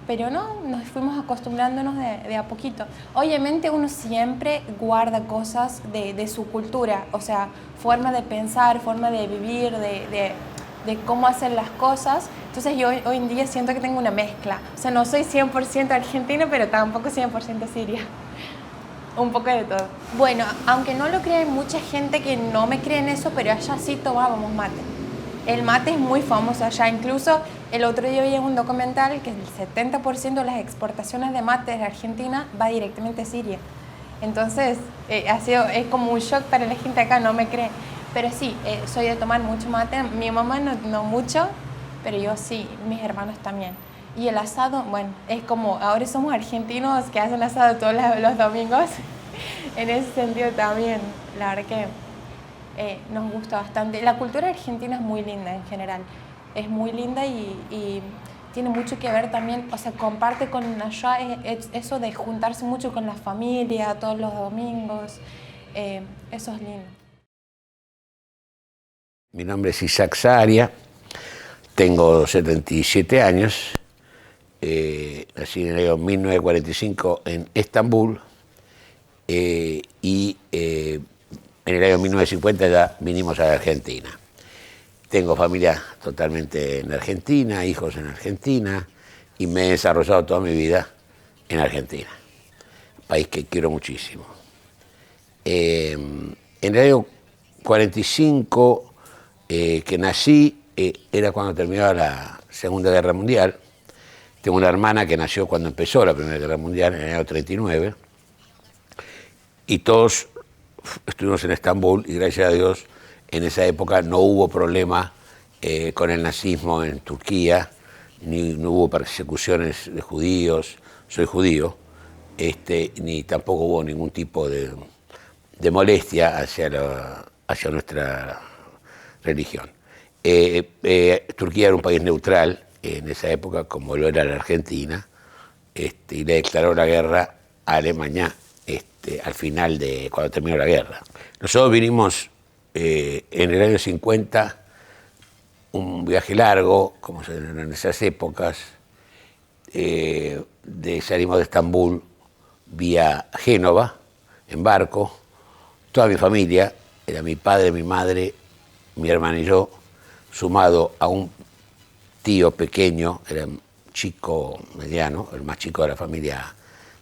Pero no, nos fuimos acostumbrándonos de a poquito. Obviamente uno siempre guarda cosas de su cultura, o sea, forma de pensar, forma de vivir, de cómo hacer las cosas. Entonces yo hoy en día siento que tengo una mezcla. O sea, no soy 100% argentina, pero tampoco 100% siria. Un poco de todo. Bueno, aunque no lo crea, hay mucha gente que no me cree en eso, pero allá sí tomábamos mate. El mate es muy famoso allá. Incluso el otro día vi en un documental que el 70% de las exportaciones de mate de Argentina va directamente a Siria. Entonces, es como un shock para la gente acá, no me cree. Pero sí, soy de tomar mucho mate. Mi mamá no mucho, pero yo sí, mis hermanos también. Y el asado, bueno, es como, ahora somos argentinos que hacen asado todos los domingos. En ese sentido también, la verdad que nos gusta bastante. La cultura argentina es muy linda en general. Es muy linda y tiene mucho que ver también, o sea, comparte con allá eso de juntarse mucho con la familia todos los domingos. Eso es lindo. Mi nombre es Isaac Saria, tengo 77 años, nací en el año 1945 en Estambul y en el año 1950 ya vinimos a Argentina. Tengo familia totalmente en Argentina, hijos en Argentina y me he desarrollado toda mi vida en Argentina, país que quiero muchísimo. En el año 45 que nací, era cuando terminaba la Segunda Guerra Mundial. Tengo una hermana que nació cuando empezó la Primera Guerra Mundial, en el año 39, y todos estuvimos en Estambul y gracias a Dios en esa época no hubo problema con el nazismo en Turquía, no hubo persecuciones de judíos, soy judío, ni tampoco hubo ningún tipo de molestia hacia nuestra religión. Turquía era un país neutral en esa época, como lo era la Argentina, y le declaró la guerra a Alemania al final de cuando terminó la guerra. Nosotros vinimos en el año 50, un viaje largo, como se en esas épocas, salimos de Estambul vía Génova, en barco, toda mi familia, era mi padre, mi madre, mi hermana y yo, sumado a un tío pequeño, era un chico mediano, el más chico de la familia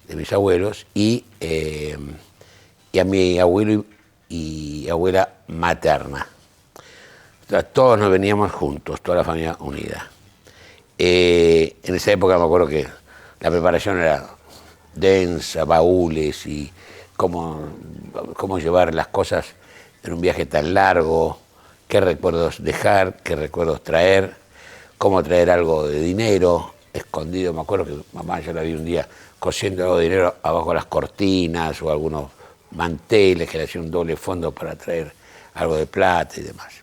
de mis abuelos, y a mi abuelo y abuela materna. O sea, todos nos veníamos juntos, toda la familia unida. En esa época me acuerdo que la preparación era densa, baúles y cómo llevar las cosas en un viaje tan largo, qué recuerdos dejar, qué recuerdos traer, cómo traer algo de dinero escondido. Me acuerdo que mamá yo la vi un día cosiendo algo de dinero abajo de las cortinas o algunos manteles que le hacían un doble fondo para traer algo de plata y demás.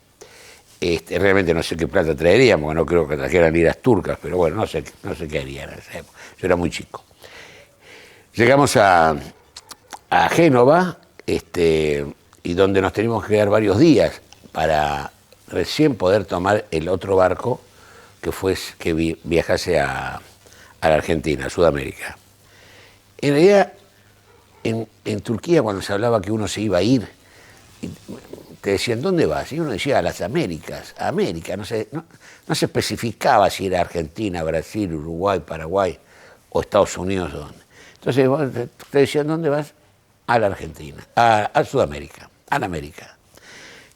Realmente no sé qué plata traeríamos, porque no creo que trajeran liras turcas, pero bueno, no sé qué harían en esa época. Yo era muy chico. Llegamos a Génova, y donde nos teníamos que quedar varios días para recién poder tomar el otro barco que viajase a la Argentina, a Sudamérica. En realidad, en Turquía, cuando se hablaba que uno se iba a ir, te decían, ¿dónde vas? Y uno decía, a las Américas, a América, no se especificaba si era Argentina, Brasil, Uruguay, Paraguay o Estados Unidos o dónde. Entonces te decían, ¿dónde vas? A la Argentina, a Sudamérica, a la América.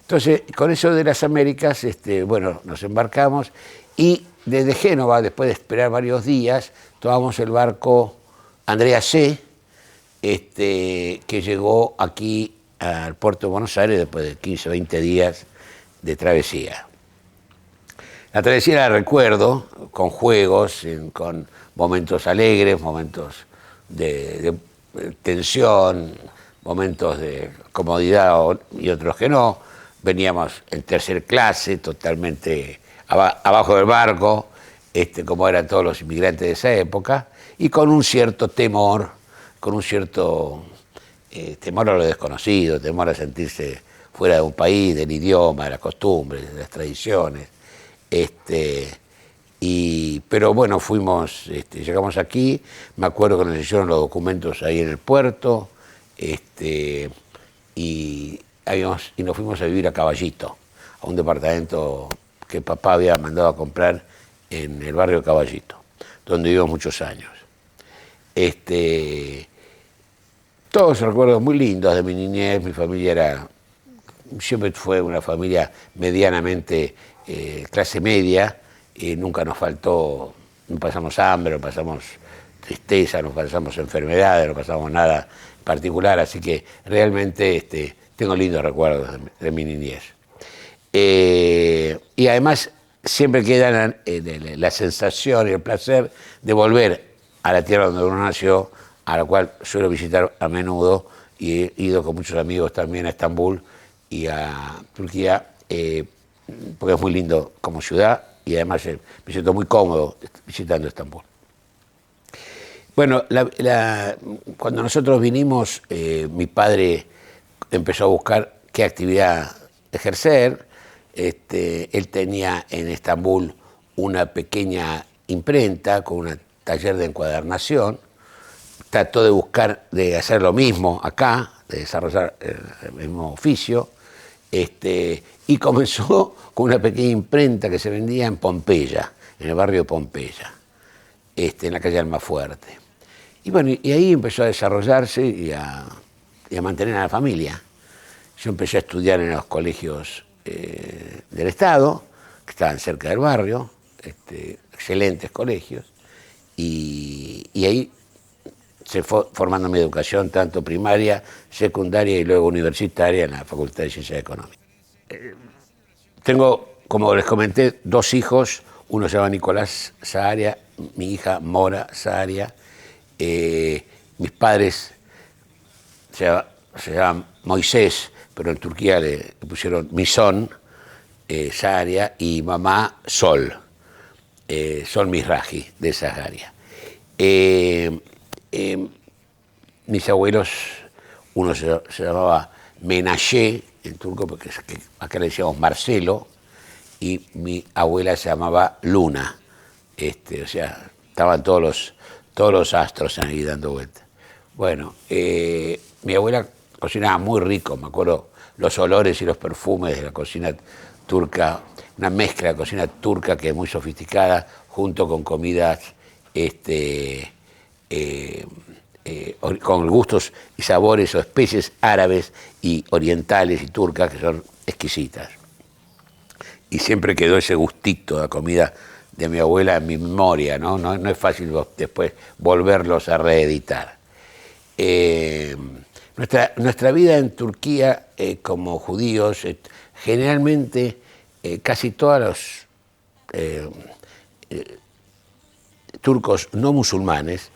Entonces, con eso de las Américas, bueno, nos embarcamos y desde Génova, después de esperar varios días, tomamos el barco Andrea C., que llegó aquí al puerto de Buenos Aires después de 15 o 20 días de travesía. La travesía la recuerdo con juegos, con momentos alegres, momentos de tensión, momentos de comodidad y otros que no. Veníamos en tercer clase, totalmente abajo del barco, como eran todos los inmigrantes de esa época, y con un cierto temor, temor a lo desconocido, temor a sentirse fuera de un país, del idioma, de las costumbres, de las tradiciones. Pero bueno, llegamos aquí, me acuerdo que nos hicieron los documentos ahí en el puerto, y nos fuimos a vivir a Caballito, a un departamento que papá había mandado a comprar en el barrio de Caballito, donde vivimos muchos años. Todos recuerdos muy lindos de mi niñez. Mi familia siempre fue una familia medianamente clase media, y nunca nos faltó, no pasamos hambre, no pasamos tristeza, no pasamos enfermedades, no pasamos nada particular, así que realmente tengo lindos recuerdos de mi niñez. Y además siempre queda la sensación y el placer de volver a la tierra donde uno nació, a la cual suelo visitar a menudo, y he ido con muchos amigos también a Estambul y a Turquía, porque es muy lindo como ciudad y además me siento muy cómodo visitando Estambul. Bueno, cuando nosotros vinimos, mi padre empezó a buscar qué actividad ejercer. Él tenía en Estambul una pequeña imprenta con un taller de encuadernación. Trató de hacer lo mismo acá, de desarrollar el mismo oficio, y comenzó con una pequeña imprenta que se vendía en Pompeya, en el barrio de Pompeya, en la calle Almafuerte. Y bueno, y ahí empezó a desarrollarse y a mantener a la familia. Yo empecé a estudiar en los colegios del Estado, que estaban cerca del barrio, excelentes colegios, y ahí se fue formando mi educación, tanto primaria, secundaria y luego universitaria en la Facultad de Ciencias Económicas. Tengo, como les comenté, 2 hijos. Uno se llama Nicolás Saharia, mi hija Mora Saharia. Mis padres se llaman Moisés, pero en Turquía le pusieron Mison Saharia, y mamá Sol Mizrahi de Saharia. mis abuelos, uno se llamaba Menashe, en turco, porque acá le decíamos Marcelo, y mi abuela se llamaba Luna. O sea, estaban todos los astros ahí dando vueltas. Bueno, mi abuela cocinaba muy rico, me acuerdo los olores y los perfumes de la cocina turca, una mezcla de cocina turca que es muy sofisticada, junto con comidas con gustos y sabores o especies árabes y orientales y turcas que son exquisitas. Y siempre quedó ese gustito de la comida de mi abuela en mi memoria, ¿no? No es fácil después volverlos a reeditar. Nuestra vida en Turquía como judíos, generalmente casi todos los turcos no musulmanes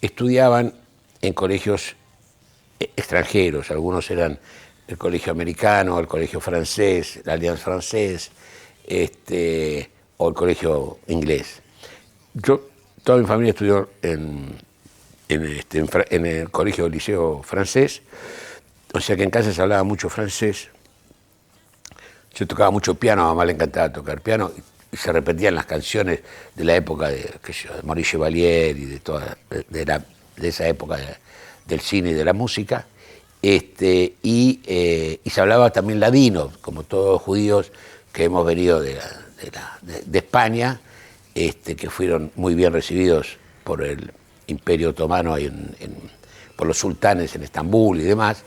estudiaban en colegios extranjeros. Algunos eran el colegio americano, el colegio francés, la Alliance Française, o el colegio inglés. Toda mi familia estudió en el colegio liceo francés, o sea que en casa se hablaba mucho francés. Yo tocaba mucho piano, a mamá le encantaba tocar piano, y se repetían las canciones de la época de Maurice Chevalier y de esa época del cine y de la música, y se hablaba también ladino, como todos los judíos que hemos venido de España, que fueron muy bien recibidos por el Imperio Otomano por los sultanes en Estambul y demás.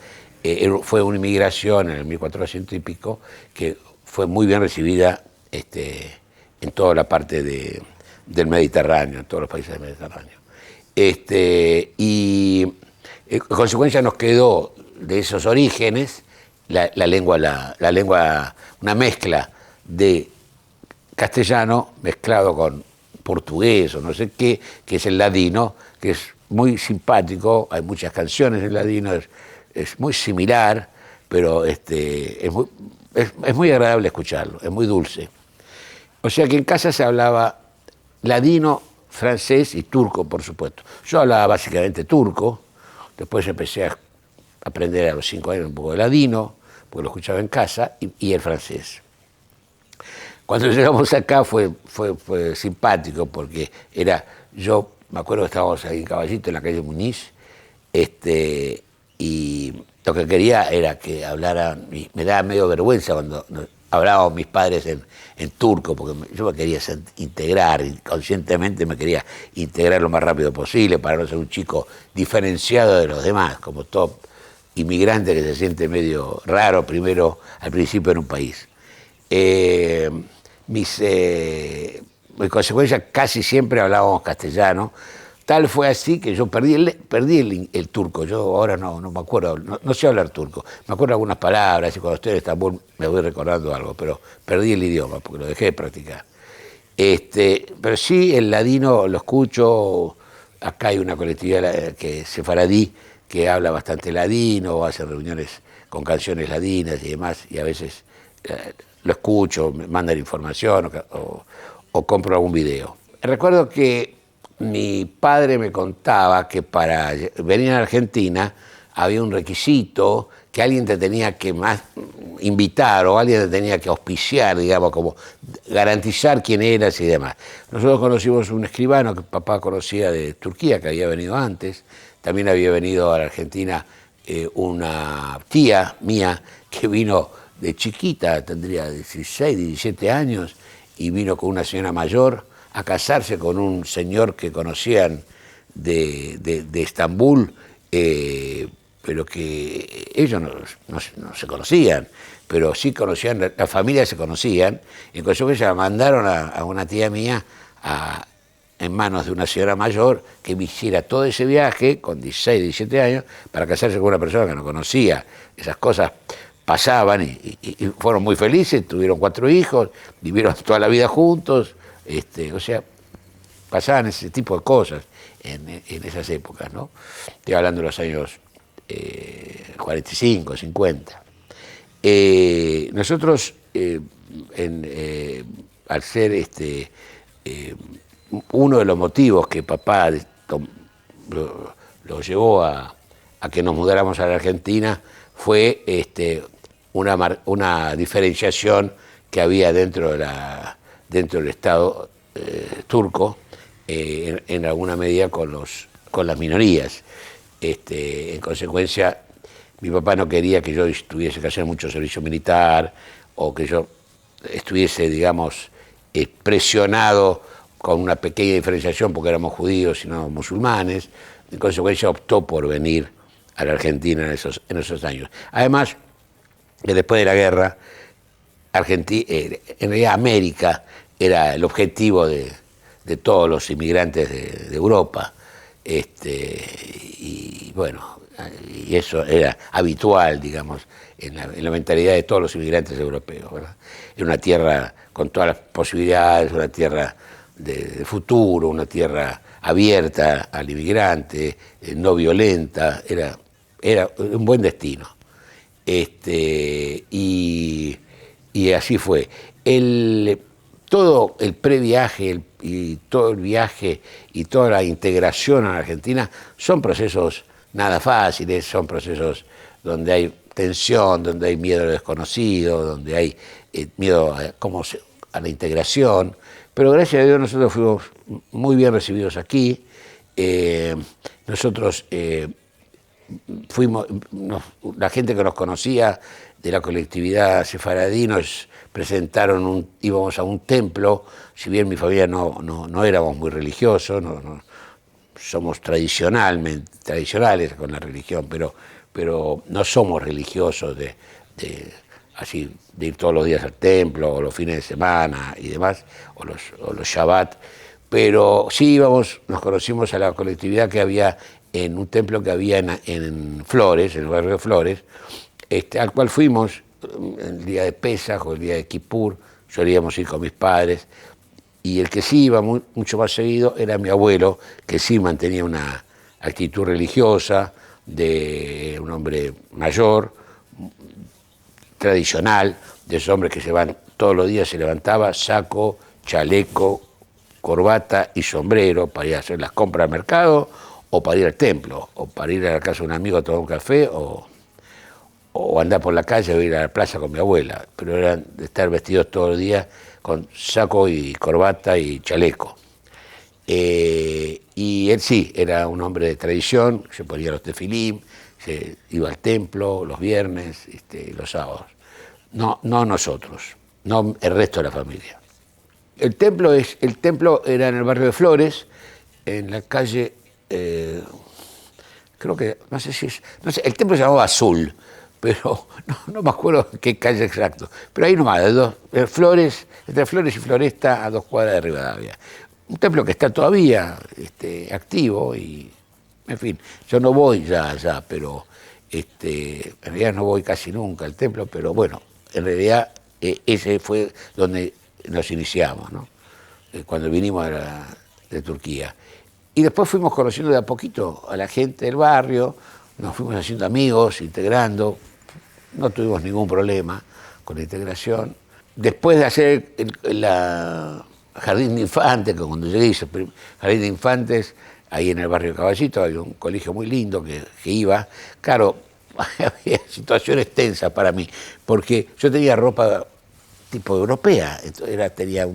Fue una inmigración en el 1400 y pico que fue muy bien recibida en toda la parte del Mediterráneo, en todos los países del Mediterráneo. Y en consecuencia nos quedó de esos orígenes la lengua, una mezcla de castellano mezclado con portugués o no sé qué, que es el ladino, que es muy simpático, hay muchas canciones en ladino, es muy similar, pero es muy agradable escucharlo, es muy dulce. O sea que en casa se hablaba ladino, francés y turco, por supuesto. Yo hablaba básicamente turco, después empecé a aprender a los 5 años un poco de ladino, porque lo escuchaba en casa, y el francés. Cuando llegamos acá fue simpático, porque yo me acuerdo que estábamos ahí en Caballito, en la calle Muniz, y lo que quería era que hablaran, y me daba medio vergüenza cuando hablábamos mis padres en turco, porque yo me quería integrar, y conscientemente me quería integrar lo más rápido posible para no ser un chico diferenciado de los demás, como todo inmigrante que se siente medio raro al principio en un país. En consecuencia, casi siempre hablábamos castellano. Tal fue así que yo perdí el turco. Yo ahora no me acuerdo, no sé hablar turco. Me acuerdo algunas palabras y cuando estoy en Estambul me voy recordando algo, pero perdí el idioma porque lo dejé de practicar. Pero sí, el ladino lo escucho. Acá hay una colectividad que es sefaradí que habla bastante ladino, hace reuniones con canciones ladinas y demás, y a veces lo escucho, me mandan información o compro algún video. Recuerdo que mi padre me contaba que para venir a Argentina había un requisito que alguien te tenía que invitar o alguien te tenía que auspiciar, digamos, como garantizar quién eras y demás. Nosotros conocimos un escribano que papá conocía de Turquía, que había venido antes. También había venido a la Argentina una tía mía que vino de chiquita, tendría 16, 17 años, y vino con una señora mayor a casarse con un señor que conocían de Estambul, pero que ellos no se conocían, pero sí conocían, las familias se conocían, y en consecuencia la mandaron a una tía mía en manos de una señora mayor que me hiciera todo ese viaje con 16, 17 años para casarse con una persona que no conocía. Esas cosas pasaban y fueron muy felices, tuvieron 4 hijos, vivieron toda la vida juntos, o sea, pasaban ese tipo de cosas en esas épocas, ¿no? Estoy hablando de los años 45, 50. Nosotros, al ser uno de los motivos que papá lo llevó a a que nos mudáramos a la Argentina fue una diferenciación que había dentro del Estado turco, en alguna medida con las minorías. En consecuencia, mi papá no quería que yo tuviese que hacer mucho servicio militar o que yo estuviese, digamos, presionado con una pequeña diferenciación porque éramos judíos y no musulmanes. En consecuencia, optó por venir a la Argentina en esos años. Además, que después de la guerra, en realidad América era el objetivo de todos los inmigrantes de Europa. Y bueno, y eso era habitual, digamos, en la mentalidad de todos los inmigrantes europeos, ¿verdad? Era una tierra con todas las posibilidades, una tierra de futuro, una tierra abierta al inmigrante, no violenta, era un buen destino. Y así fue. Todo el previaje y todo el viaje y toda la integración a la Argentina son procesos nada fáciles, son procesos donde hay tensión, donde hay miedo a lo desconocido, donde hay miedo a la integración, pero gracias a Dios nosotros fuimos muy bien recibidos aquí. Nosotros la gente que nos conocía de la colectividad sefaradí nos presentaron, íbamos a un templo, si bien mi familia no éramos muy religiosos, somos tradicionales con la religión, pero no somos religiosos de ir todos los días al templo, o los fines de semana y demás, o los Shabbat, pero sí nos conocimos a la colectividad que había en un templo que había en Flores, en el barrio de Flores, al cual fuimos el día de Pesaj o el día de Kippur, solíamos ir con mis padres, y el que sí iba mucho más seguido era mi abuelo, que sí mantenía una actitud religiosa, de un hombre mayor, tradicional, de esos hombres que se van todos los días, se levantaba, saco, chaleco, corbata y sombrero para ir a hacer las compras al mercado, o para ir al templo, o para ir a la casa de un amigo a tomar un café, o andar por la calle o ir a la plaza con mi abuela, pero eran de estar vestidos todos los días con saco y corbata y chaleco. Y él sí, era un hombre de tradición, se ponía los tefilim, se iba al templo los viernes, los sábados. No nosotros, no el resto de la familia. El templo era en el barrio de Flores, en la calle, creo que, no sé, el templo se llamaba Azul, pero no me acuerdo qué calle exacto. Pero ahí nomás, entre Flores y Floresta, a 2 cuadras de Rivadavia. Un templo que está todavía activo y, en fin, yo no voy ya allá, pero en realidad no voy casi nunca al templo, pero bueno, en realidad ese fue donde nos iniciamos, ¿no? Cuando vinimos de Turquía. Y después fuimos conociendo de a poquito a la gente del barrio, nos fuimos haciendo amigos, integrando, no tuvimos ningún problema con la integración. Después de hacer la Jardín de Infantes, que cuando llegué hice Jardín de Infantes, ahí en el barrio de Caballito, había un colegio muy lindo que iba. Claro, había situaciones tensas para mí, porque yo tenía ropa tipo europea, tenía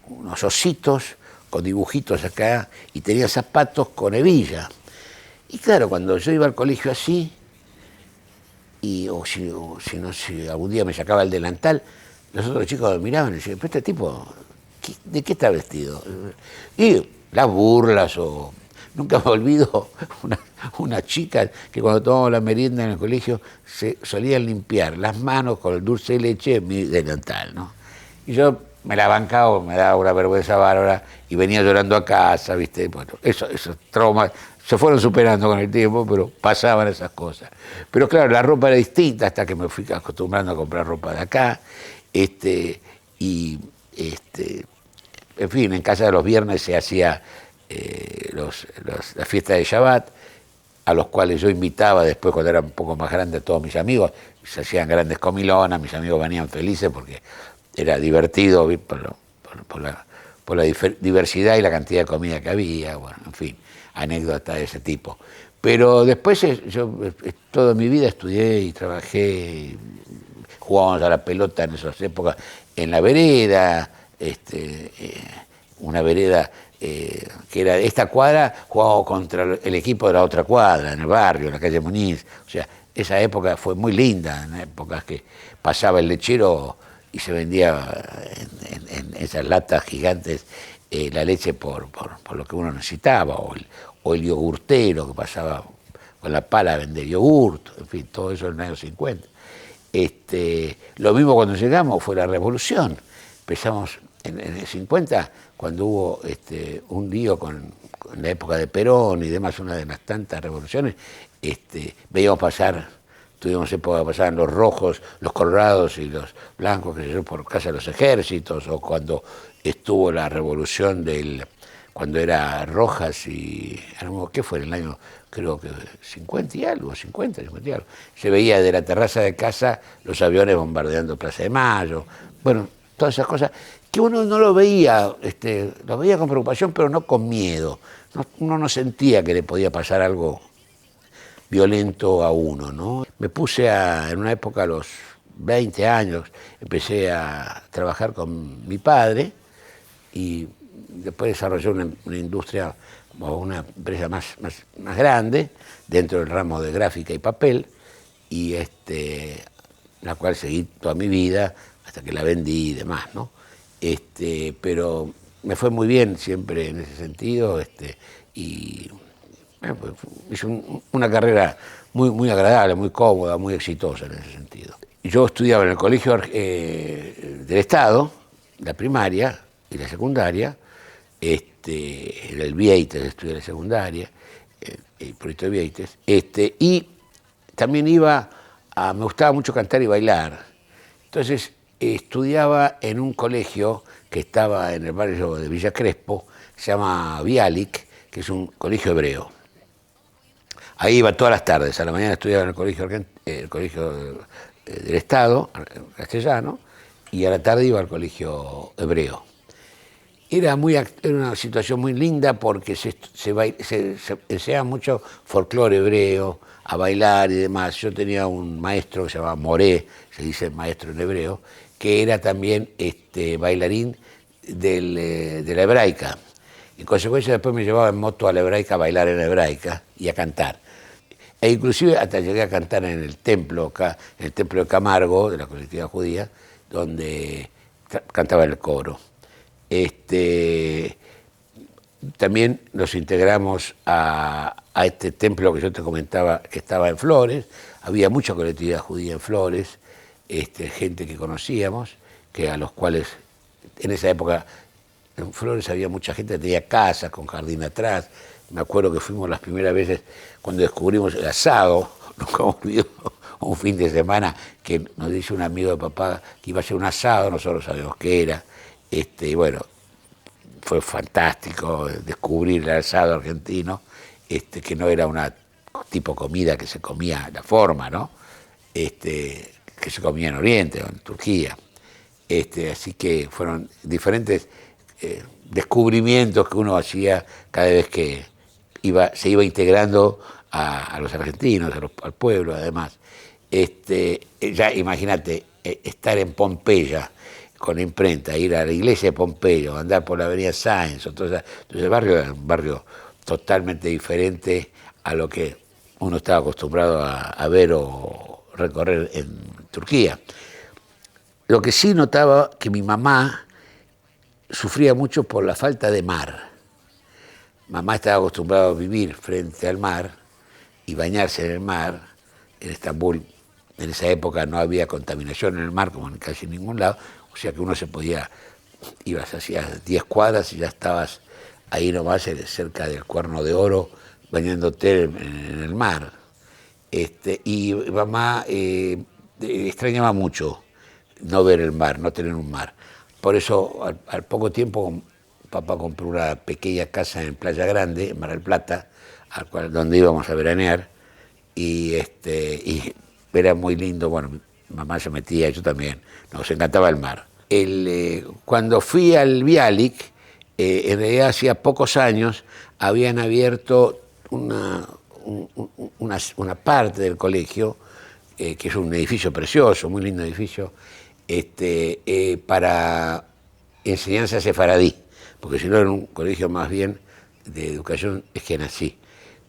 unos ositos con dibujitos acá y tenía zapatos con hebilla. Y claro, cuando yo iba al colegio así, o si algún día me sacaba el delantal, los otros chicos me miraban y decían, pero este tipo, ¿de qué está vestido? Y las burlas, nunca me olvido una chica que cuando tomábamos la merienda en el colegio se solían limpiar las manos con el dulce de leche en mi delantal, ¿no? Y yo me la bancaba, me daba una vergüenza bárbara y venía llorando a casa, ¿viste? Bueno, esos traumas se fueron superando con el tiempo, pero pasaban esas cosas. Pero claro, la ropa era distinta hasta que me fui acostumbrando a comprar ropa de acá. En fin, en casa de los viernes se hacía la fiesta de Shabbat, a los cuales yo invitaba después cuando era un poco más grande a todos mis amigos. Se hacían grandes comilonas, mis amigos venían felices porque era divertido por la diversidad y la cantidad de comida que había, bueno, en fin. anécdotas de ese tipo. Pero después yo toda mi vida estudié y trabajé, jugábamos a la pelota en esas épocas en la vereda, una vereda que era esta cuadra, jugábamos contra el equipo de la otra cuadra, en el barrio, en la calle Muniz. O sea, esa época fue muy linda, en épocas que pasaba el lechero y se vendía en esas latas gigantes la leche por lo que uno necesitaba, o el yogurtero que pasaba con la pala a vender yogurt, en fin, todo eso en los años 50. Lo mismo cuando llegamos fue la revolución. Empezamos en el 50, cuando hubo un lío con la época de Perón y demás, una de las tantas revoluciones, veíamos pasar, tuvimos época de pasar los rojos, los colorados y los blancos, que se yo, por casa de los ejércitos, o cuando estuvo la revolución cuando era Rojas y, ¿qué fue? En el año, creo que 50 y algo, 50 y algo. Se veía de la terraza de casa los aviones bombardeando Plaza de Mayo, bueno, todas esas cosas que uno no lo veía, lo veía con preocupación, pero no con miedo. Uno no sentía que le podía pasar algo violento a uno, ¿no? Me puse en una época, a los 20 años, empecé a trabajar con mi padre y después desarrollé una industria o una empresa más grande dentro del ramo de gráfica y papel, y la cual seguí toda mi vida hasta que la vendí y demás, ¿no? Pero me fue muy bien siempre en ese sentido, y pues, hice una carrera muy agradable, muy cómoda, muy exitosa en ese sentido. Yo estudiaba en el colegio del Estado, la primaria y la secundaria, en el Vieites estudié la secundaria, el proyecto de Vieites, y también me gustaba mucho cantar y bailar. Entonces estudiaba en un colegio que estaba en el barrio de Villa Crespo, que se llama Bialik, que es un colegio hebreo. Ahí iba todas las tardes, a la mañana estudiaba en el colegio del Estado, castellano, y a la tarde iba al colegio hebreo. Era una situación muy linda porque se enseñaba mucho folclore hebreo, a bailar y demás. Yo tenía un maestro que se llamaba Moré, se dice maestro en hebreo, que era también bailarín de la hebraica. En consecuencia, después me llevaba en moto a la hebraica a bailar en la hebraica y a cantar. E inclusive hasta llegué a cantar en el templo de Camargo, de la colectividad judía, donde cantaba el coro. También nos integramos a este templo que yo te comentaba, que estaba en Flores. Había mucha colectividad judía en Flores, gente que conocíamos, a los cuales en esa época en Flores había mucha gente que tenía casas con jardín atrás. Me acuerdo que fuimos las primeras veces cuando descubrimos el asado. Nunca hemos vivido un fin de semana que nos dice un amigo de papá que iba a ser un asado, nosotros sabíamos qué era. Bueno, fue fantástico descubrir el asado argentino, que no era una tipo comida que se comía, la forma, ¿no? Que se comía en Oriente o en Turquía. Así que fueron diferentes descubrimientos que uno hacía cada vez que se iba integrando a los argentinos, al pueblo, además. Ya imagínate, estar en Pompeya con imprenta, ir a la iglesia de Pompeyo, andar por la avenida Sáenz, entonces el barrio era un barrio totalmente diferente a lo que uno estaba acostumbrado a ver o recorrer en Turquía. Lo que sí notaba que mi mamá sufría mucho por la falta de mar. Mamá estaba acostumbrada a vivir frente al mar y bañarse en el mar. En Estambul, en esa época no había contaminación en el mar como en casi ningún lado, o sea que uno ibas hacia 10 cuadras y ya estabas ahí nomás cerca del Cuerno de Oro, bañándote en el mar. Y mamá extrañaba mucho no ver el mar, no tener un mar. Por eso, al poco tiempo, papá compró una pequeña casa en Playa Grande, en Mar del Plata, donde íbamos a veranear, y era muy lindo. Bueno, mi mamá se metía, yo también, nos encantaba el mar. Cuando fui al Bialik, en realidad hacía pocos años, habían abierto una parte del colegio, que es un edificio precioso, muy lindo edificio, para enseñanza sefaradí, porque si no era un colegio más bien de educación esquenazí.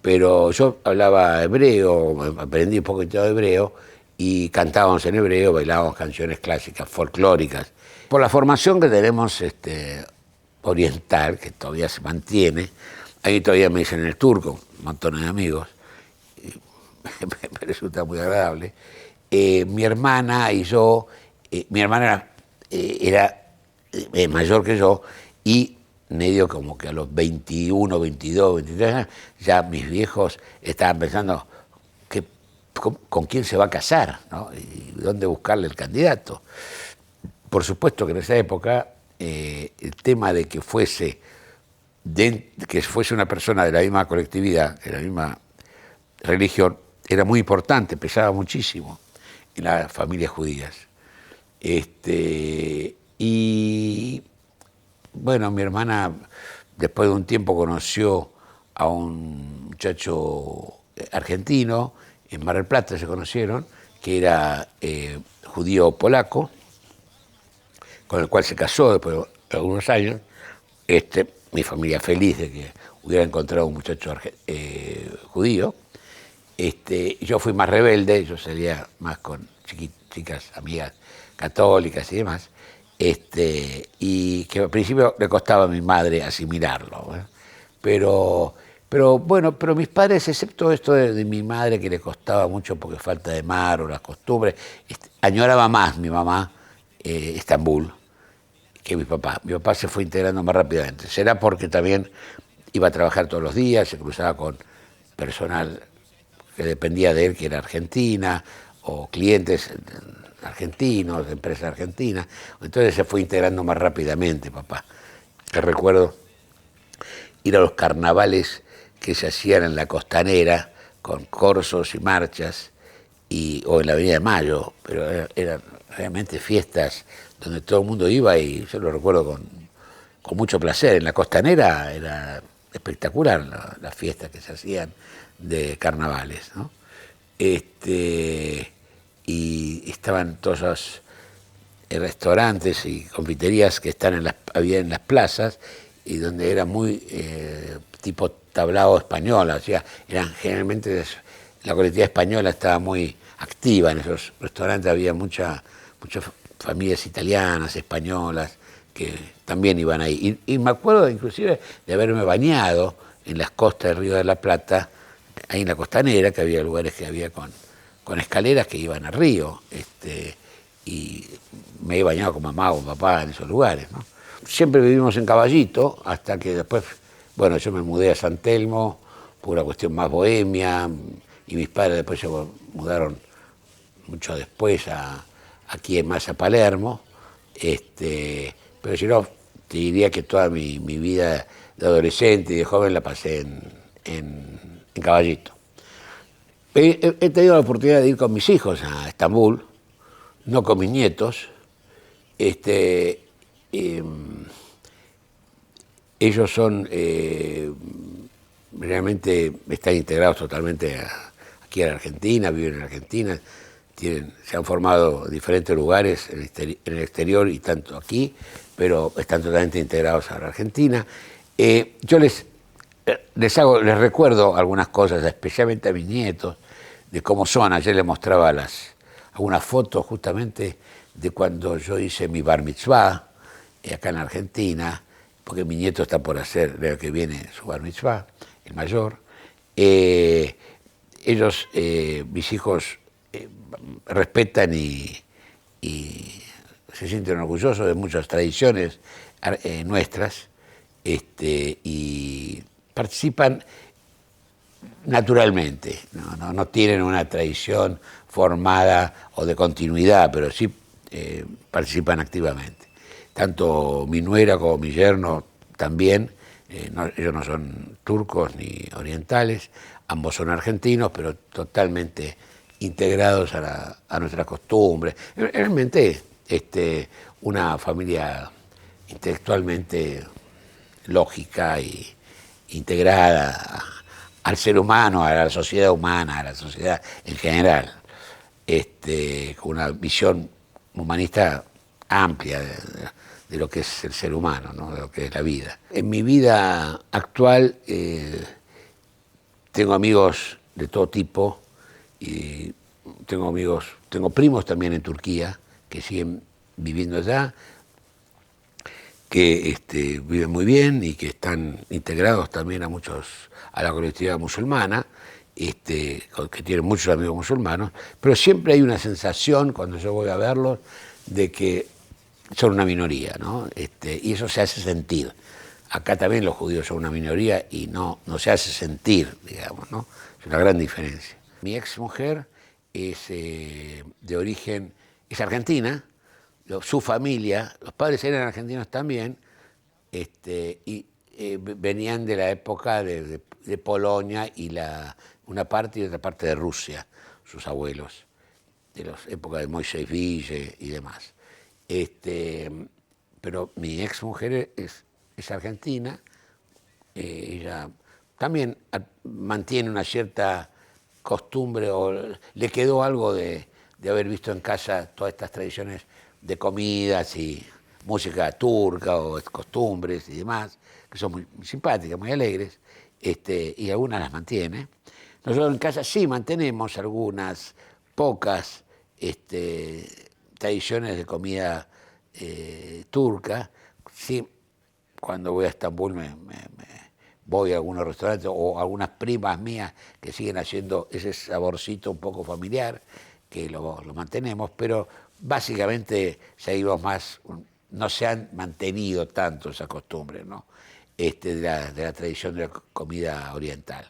Pero yo hablaba hebreo, aprendí un poquito de hebreo, y cantábamos en hebreo, bailábamos canciones clásicas, folclóricas. Por la formación que tenemos oriental, que todavía se mantiene, ahí todavía me dicen el turco, un montón de amigos, y me resulta muy agradable. Mi hermana y yo, mi hermana era mayor que yo, y medio como que a los 21, 22, 23 años, ya mis viejos estaban pensando con quién se va a casar, ¿no? Y dónde buscarle el candidato. Por supuesto que en esa época el tema de que fuese una persona de la misma colectividad, de la misma religión, era muy importante, pesaba muchísimo en las familias judías. Y bueno, mi hermana después de un tiempo conoció a un muchacho argentino, en Mar del Plata se conocieron, que era judío polaco, con el cual se casó después de algunos años. Mi familia feliz de que hubiera encontrado un muchacho judío. Yo fui más rebelde, yo salía más con chicas, amigas católicas y demás, y que al principio le costaba a mi madre asimilarlo, ¿eh? Pero mis padres, excepto esto de mi madre, que le costaba mucho porque falta de mar o las costumbres, añoraba más mi mamá Estambul que mi papá. Mi papá se fue integrando más rápidamente. Será porque también iba a trabajar todos los días, se cruzaba con personal que dependía de él, que era argentina, o clientes argentinos, de empresas argentinas. Entonces se fue integrando más rápidamente, papá. Te recuerdo ir a los carnavales que se hacían en la Costanera, con corsos y marchas, o en la Avenida de Mayo, pero eran realmente fiestas donde todo el mundo iba, y yo lo recuerdo con mucho placer. En la Costanera era espectacular las fiestas que se hacían de carnavales, ¿no? Y estaban todos los restaurantes y confiterías que había en las plazas, y donde era muy tipo tablao español, o sea, eran generalmente la colectividad española estaba muy activa en esos restaurantes, había muchas familias italianas, españolas, que también iban ahí. Y me acuerdo inclusive de haberme bañado en las costas del Río de la Plata, ahí en la Costanera, que había lugares que había con escaleras que iban al río, y me he bañado con mamá o papá en esos lugares, ¿no? Siempre vivimos en Caballito, hasta que después, bueno, yo me mudé a San Telmo por una cuestión más bohemia, y mis padres después se mudaron mucho después aquí más a Palermo, pero si no, te diría que toda mi vida de adolescente y de joven la pasé en Caballito. He tenido la oportunidad de ir con mis hijos a Estambul, no con mis nietos. Ellos son realmente están integrados totalmente aquí en Argentina, viven en Argentina, se han formado en diferentes lugares en el exterior y tanto aquí, pero están totalmente integrados a la Argentina. Yo les recuerdo algunas cosas, especialmente a mis nietos, de cómo son. Ayer les mostraba algunas fotos justamente de cuando yo hice mi bar mitzvah acá en Argentina, porque mi nieto está por hacer el año que viene su bar mitzvah, el mayor. Ellos, mis hijos, respetan y se sienten orgullosos de muchas tradiciones nuestras, y participan naturalmente, no tienen una tradición formada o de continuidad, pero sí participan activamente. Tanto mi nuera como mi yerno también, ellos no son turcos ni orientales, ambos son argentinos, pero totalmente integrados a nuestras costumbres. Realmente una familia intelectualmente lógica y integrada al ser humano, a la sociedad humana, a la sociedad en general, con una visión humanista amplia de lo que es el ser humano, ¿no? De lo que es la vida. En mi vida actual tengo amigos de todo tipo y tengo primos también en Turquía que siguen viviendo allá, que viven muy bien y que están integrados también a la colectividad musulmana, que tienen muchos amigos musulmanos, pero siempre hay una sensación cuando yo voy a verlos de que son una minoría, ¿no? Y eso se hace sentir. Acá también los judíos son una minoría y no se hace sentir, digamos, ¿no? Es una gran diferencia. Mi ex mujer es de origen, es argentina, su familia, los padres eran argentinos también, y venían de la época de Polonia y una parte y otra parte de Rusia, sus abuelos, de la época de Moisés Ville y demás. Pero mi ex mujer es argentina, ella también mantiene una cierta costumbre, o le quedó algo de haber visto en casa todas estas tradiciones de comidas y música turca o costumbres y demás, que son muy simpáticas, muy alegres, y algunas las mantiene. Nosotros en casa sí mantenemos algunas pocas tradiciones de comida turca. Sí, cuando voy a Estambul voy a algunos restaurantes o algunas primas mías que siguen haciendo ese saborcito un poco familiar, que lo mantenemos, pero básicamente seguimos más, no se han mantenido tanto esas costumbres, ¿no? De la tradición de la comida oriental.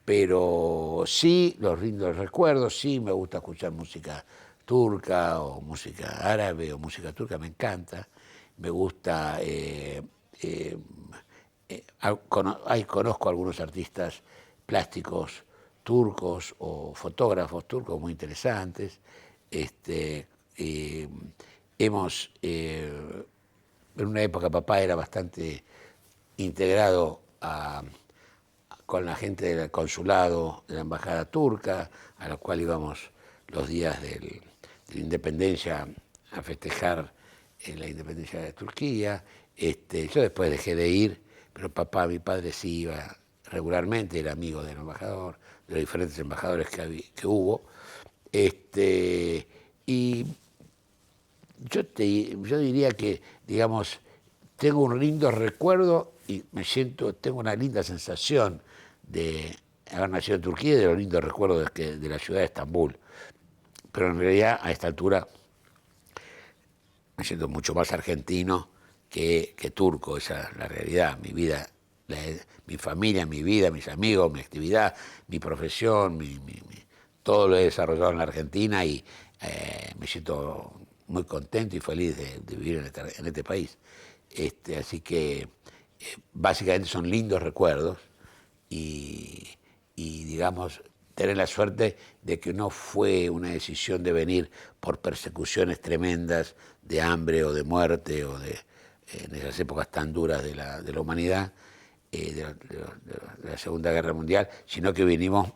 Pero sí, los lindos recuerdos, sí me gusta escuchar música turca o música árabe o música turca, me encanta. Me gusta, conozco algunos artistas plásticos turcos o fotógrafos turcos muy interesantes. En una época papá era bastante integrado con la gente del consulado de la embajada turca, a la cual íbamos los días de la independencia a festejar la independencia de Turquía. Yo después dejé de ir, pero mi padre sí iba regularmente, era amigo del embajador, de los diferentes embajadores que hubo. Y yo diría que, digamos, tengo un lindo recuerdo y tengo una linda sensación de haber nacido en Turquía y de los lindos recuerdos de la ciudad de Estambul. Pero en realidad, a esta altura, me siento mucho más argentino que turco. Esa es la realidad. Mi vida, mi familia, mi vida, mis amigos, mi actividad, mi profesión, todo lo he desarrollado en la Argentina y me siento muy contento y feliz de vivir en este país. Así que básicamente son lindos recuerdos y digamos, tener la suerte de que no fue una decisión de venir por persecuciones tremendas de hambre o de muerte o en esas épocas tan duras de la humanidad, de la Segunda Guerra Mundial, sino que vinimos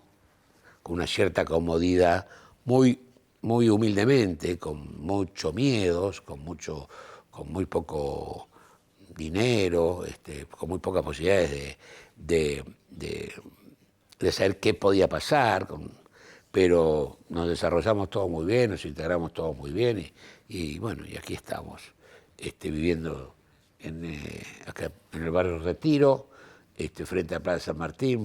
con una cierta comodidad, muy humildemente, con muchos miedos, con muy poco dinero, con muy pocas posibilidades de saber qué podía pasar, pero nos desarrollamos todos muy bien, nos integramos todos muy bien y bueno, y aquí estamos viviendo acá en el barrio Retiro, frente a Plaza San Martín.